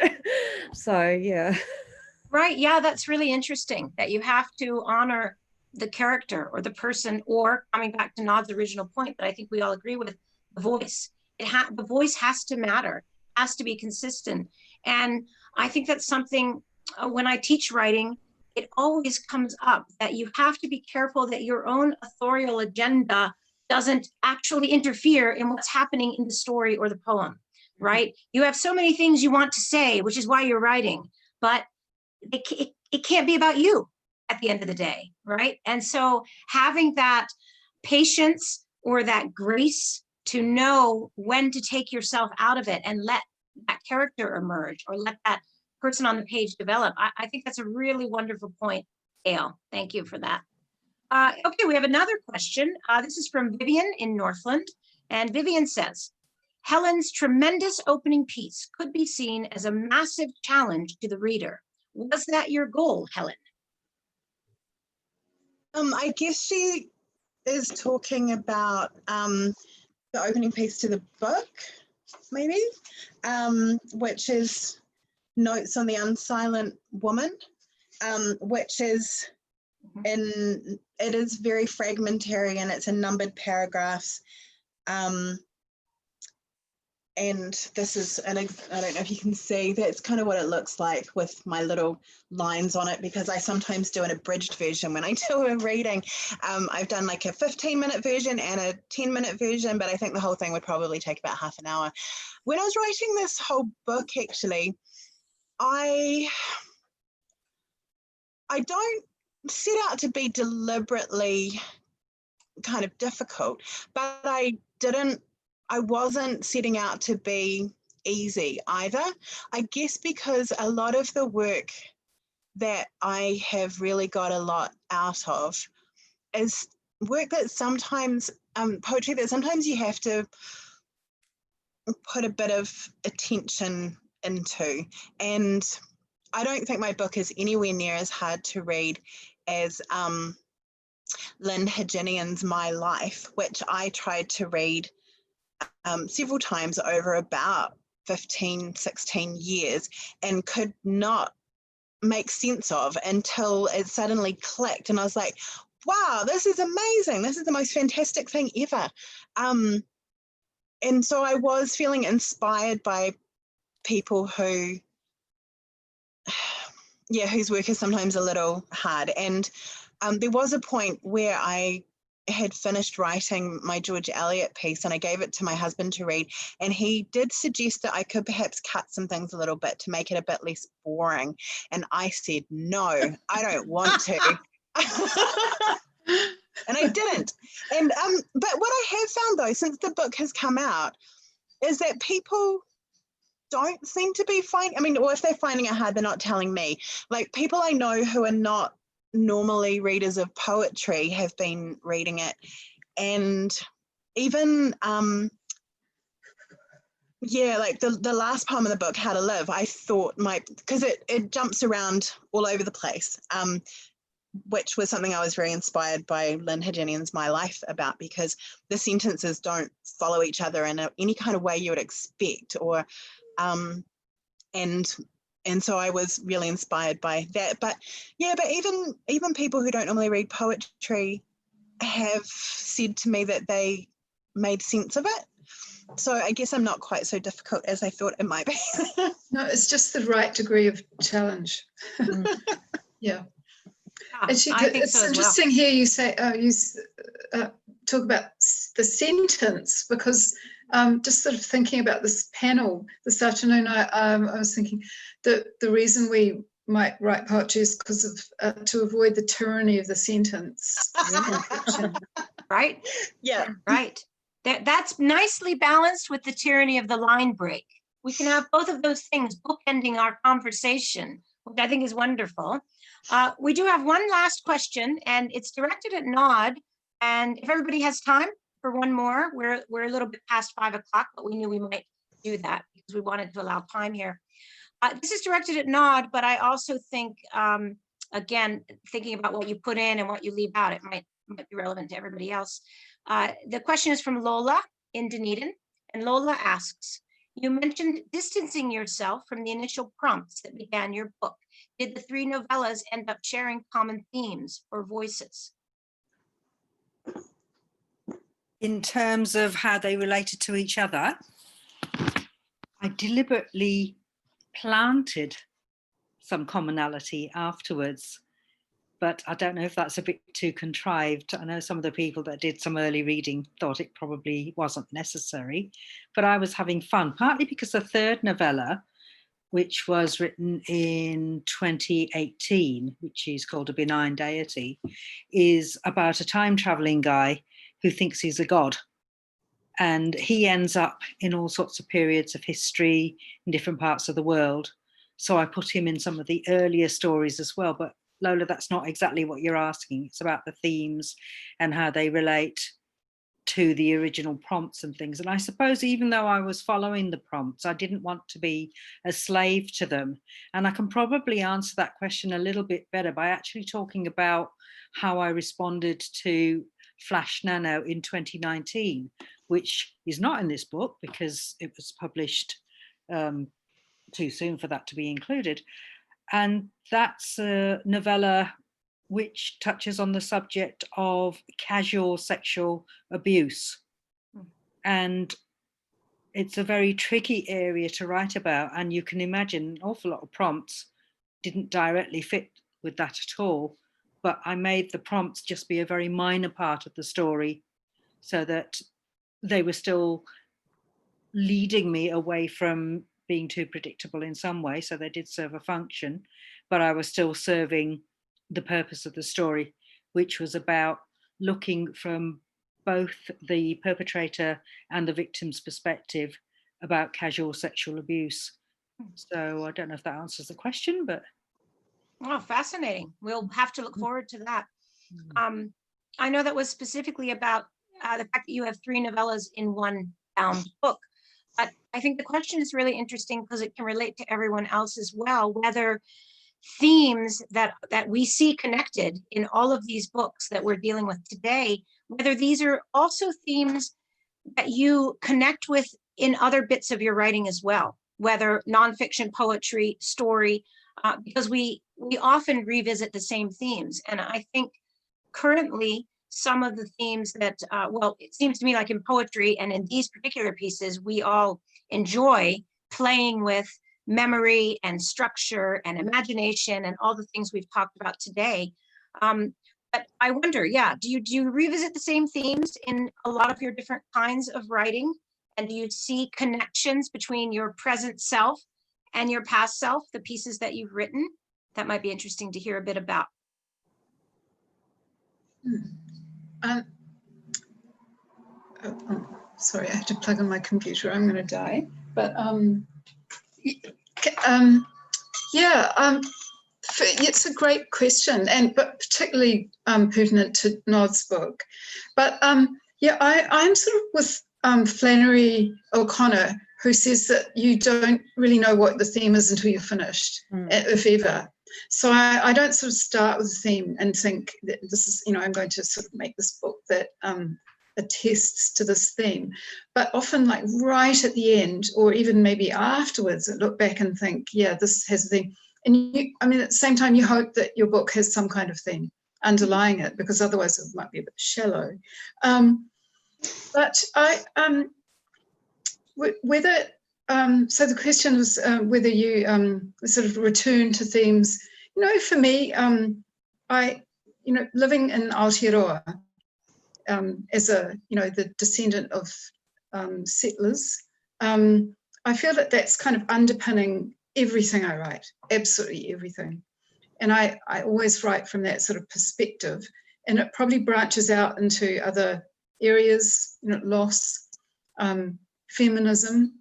So, yeah. Right, yeah, that's really interesting, that you have to honor the character or the person, or coming back to Nod's original point that I think we all agree with, the voice. The voice has to matter, has to be consistent. And I think that's something, when I teach writing, it always comes up that you have to be careful that your own authorial agenda doesn't actually interfere in what's happening in the story or the poem. right? You have so many things you want to say, which is why you're writing, but it can't be about you at the end of the day, right? And so having that patience or that grace to know when to take yourself out of it and let that character emerge or let that person on the page develop. I think that's a really wonderful point, Gail. Thank you for that. Okay, we have another question. This is from Vivian in Northland. And Vivian says, Helen's tremendous opening piece could be seen as a massive challenge to the reader. Was that your goal, Helen? I guess she is talking about the opening piece to the book, maybe, which is Notes on the Unsilent Woman, which is it is very fragmentary and it's in numbered paragraphs. And this is, I don't know if you can see, that's kind of what it looks like with my little lines on it, because I sometimes do an abridged version when I do a reading. I've done like a 15-minute version and a 10-minute version, but I think the whole thing would probably take about half an hour. When I was writing this whole book, actually, I don't set out to be deliberately kind of difficult, but I wasn't setting out to be easy either. I guess because a lot of the work that I have really got a lot out of is work that sometimes, poetry that sometimes you have to put a bit of attention into. And I don't think my book is anywhere near as hard to read as Lynn Haginian's My Life, which I tried to read several times over about 15, 16 years and could not make sense of until it suddenly clicked. And I was like, wow, this is amazing. This is the most fantastic thing ever. And so I was feeling inspired by people who, yeah, whose work is sometimes a little hard. And there was a point where I had finished writing my George Eliot piece and I gave it to my husband to read, and he did suggest that I could perhaps cut some things a little bit to make it a bit less boring, and I said no, I don't want to. And I didn't. And but what I have found though, since the book has come out, is that people don't seem to be finding, I mean, or if they're finding it hard, they're not telling me. Like people I know who are not normally readers of poetry have been reading it, and even yeah, like the last poem in the book, How to Live, I thought because it jumps around all over the place, which was something I was very inspired by Lynn Haginian's My Life about, because the sentences don't follow each other in any kind of way you would expect, or and so I was really inspired by that. But yeah, but even people who don't normally read poetry have said to me that they made sense of it. So I guess I'm not quite so difficult as I thought it might be. No, it's just the right degree of challenge. Yeah. Actually, I think it's so as interesting here you say, talk about the sentence, because just sort of thinking about this panel this afternoon, I was thinking that the reason we might write poetry is because of to avoid the tyranny of the sentence. Right? Yeah. Right. That's nicely balanced with the tyranny of the line break. We can have both of those things bookending our conversation, which I think is wonderful. We do have one last question, and it's directed at Nod. And if everybody has time for one more, we're a little bit past 5 o'clock, but we knew we might do that because we wanted to allow time here. This is directed at Nod, but I also think, again, thinking about what you put in and what you leave out, it might be relevant to everybody else. The question is from Lola in Dunedin, and Lola asks, you mentioned distancing yourself from the initial prompts that began your book. Did the 3 novellas end up sharing common themes or voices? In terms of how they related to each other, I deliberately planted some commonality afterwards. but I don't know if that's a bit too contrived. I know some of the people that did some early reading thought it probably wasn't necessary, but I was having fun, partly because the third novella, which was written in 2018, which is called A Benign Deity, is about a time-traveling guy who thinks he's a god. And he ends up in all sorts of periods of history in different parts of the world. So I put him in some of the earlier stories as well. But Lola, that's not exactly what you're asking. It's about the themes and how they relate to the original prompts and things. And I suppose even though I was following the prompts, I didn't want to be a slave to them. And I can probably answer that question a little bit better by actually talking about how I responded to Flash Nano in 2019, which is not in this book because it was published too soon for that to be included. And that's a novella which touches on the subject of casual sexual abuse. And it's a very tricky area to write about. And you can imagine an awful lot of prompts didn't directly fit with that at all. But I made the prompts just be a very minor part of the story so that they were still leading me away from being too predictable in some way. So they did serve a function, but I was still serving the purpose of the story, which was about looking from both the perpetrator and the victim's perspective about casual sexual abuse. So I don't know if that answers the question, but. Oh, fascinating. We'll have to look forward to that. I know that was specifically about the fact that you have 3 novellas in one bound book. But I think the question is really interesting because it can relate to everyone else as well, whether themes that we see connected in all of these books that we're dealing with today, whether these are also themes that you connect with in other bits of your writing as well, whether nonfiction, poetry, story, because we often revisit the same themes. And I think currently some of the themes that, well, it seems to me like in poetry and in these particular pieces, we all enjoy playing with memory and structure and imagination and all the things we've talked about today. But I wonder, yeah, do you revisit the same themes in a lot of your different kinds of writing? And do you see connections between your present self and your past self, the pieces that you've written? That might be interesting to hear a bit about. Sorry, I have to plug in my computer. I'm going to die. But it's a great question, but particularly pertinent to Nod's book. But yeah, I'm sort of with Flannery O'Connor, who says that you don't really know what the theme is until you're finished, if ever. So I don't sort of start with a theme and think that this is, I'm going to sort of make this book that attests to this theme. But often, like right at the end, or even maybe afterwards, I look back and think, yeah, this has a theme. And at the same time, you hope that your book has some kind of theme underlying it, because otherwise it might be a bit shallow. But whether so the question was whether you sort of return to themes. For me, living in Aotearoa as the descendant of settlers, I feel that that's kind of underpinning everything I write, absolutely everything. And I always write from that sort of perspective, and it probably branches out into other areas, loss, feminism,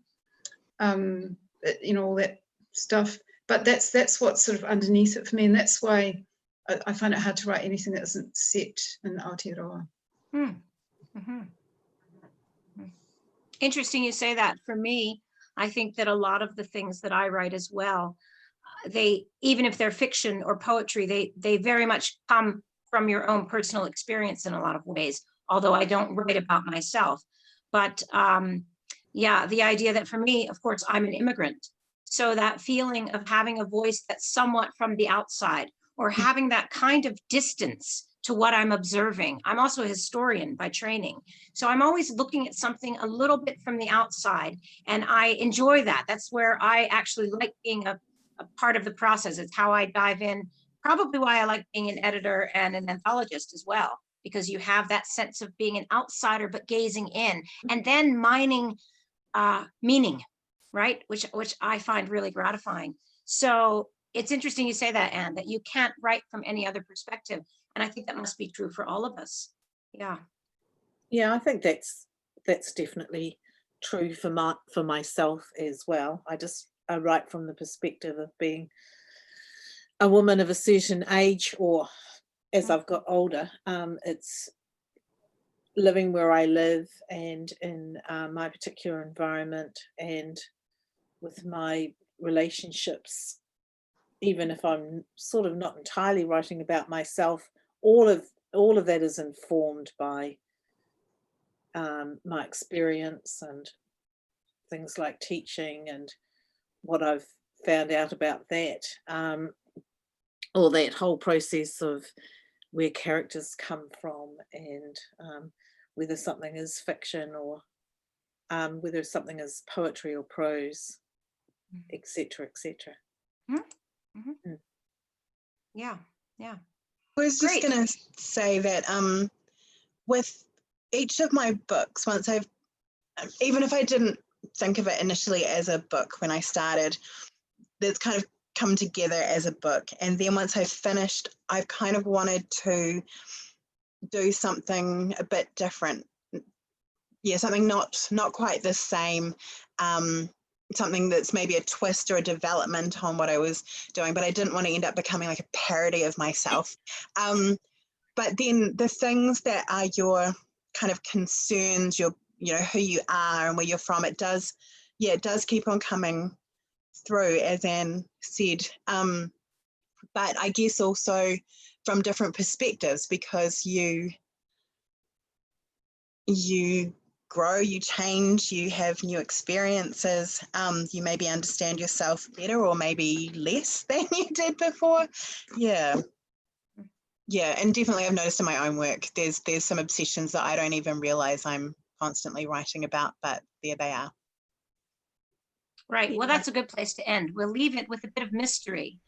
all that stuff. But that's what's sort of underneath it for me, and that's why I find it hard to write anything that isn't set in Aotearoa. Interesting you say that. For me, I think that a lot of the things that I write as well, they, even if they're fiction or poetry, they very much come from your own personal experience in a lot of ways, although I don't write about myself. But yeah, the idea that for me, of course, I'm an immigrant. So that feeling of having a voice that's somewhat from the outside, or having that kind of distance to what I'm observing. I'm also a historian by training. So I'm always looking at something a little bit from the outside, and I enjoy that. That's where I actually like being a part of the process. It's how I dive in probably why I like being an editor and an anthologist as well, because you have that sense of being an outsider, but gazing in and then mining meaning, right? Which I find really gratifying. So it's interesting you say that, Anne, that you can't write from any other perspective. And I think that must be true for all of us. Yeah. Yeah, I think that's definitely true for myself as well. I write from the perspective of being a woman of a certain age, or as I've got older, it's living where I live and in my particular environment and with my relationships. Even if I'm sort of not entirely writing about myself, all of that is informed by my experience and things like teaching and what I've found out about that, or that whole process of where characters come from, and whether something is fiction or whether something is poetry or prose, etc., etc. Yeah, yeah. I was just Great. going to say that with each of my books, even if I didn't think of it initially as a book when I started, it's kind of come together as a book. And then once I finished, I've kind of wanted to do something a bit different. Yeah, something not quite the same, something that's maybe a twist or a development on what I was doing, but I didn't want to end up becoming like a parody of myself. But then the things that are your kind of concerns, your, you know, who you are and where you're from, it does keep on coming through, as Anne said. But I guess also from different perspectives, because you grow, you change, you have new experiences, you maybe understand yourself better or maybe less than you did before. Yeah, and definitely I've noticed in my own work there's some obsessions that I don't even realize I'm constantly writing about, but there they are. Right. Well, that's a good place to end. We'll leave it with a bit of mystery.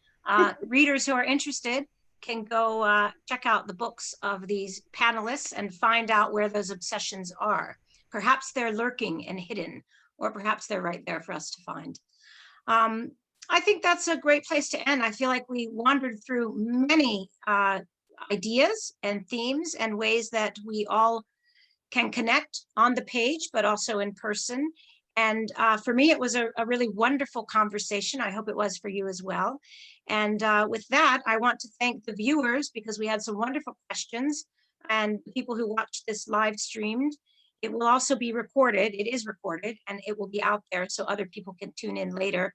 Readers who are interested can go check out the books of these panelists and find out where those obsessions are. Perhaps they're lurking and hidden, or perhaps they're right there for us to find. I think that's a great place to end. I feel like we wandered through many ideas and themes and ways that we all can connect on the page, but also in person. And for me, it was a really wonderful conversation. I hope it was for you as well. And with that, I want to thank the viewers, because we had some wonderful questions, and the people who watched this live streamed. It will also be recorded. It is recorded, and it will be out there so other people can tune in later.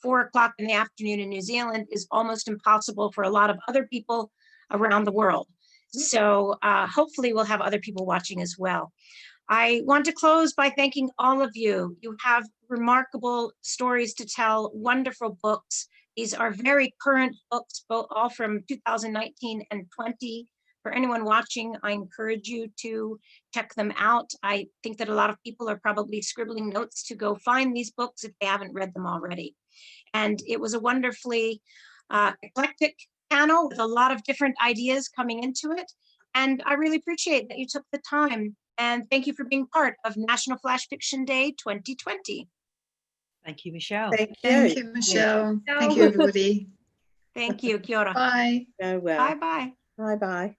4 o'clock in the afternoon in New Zealand is almost impossible for a lot of other people around the world. So hopefully we'll have other people watching as well. I want to close by thanking all of you. You have remarkable stories to tell, wonderful books. These are very current books, all from 2019 and 20. For anyone watching, I encourage you to check them out. I think that a lot of people are probably scribbling notes to go find these books if they haven't read them already. And it was a wonderfully eclectic panel with a lot of different ideas coming into it. And I really appreciate that you took the time. And thank you for being part of National Flash Fiction Day 2020. Thank you, Michelle. Thank you, Michelle. Thank you, everybody. Thank you. Kia ora. Bye. Go well. Bye-bye. Bye bye.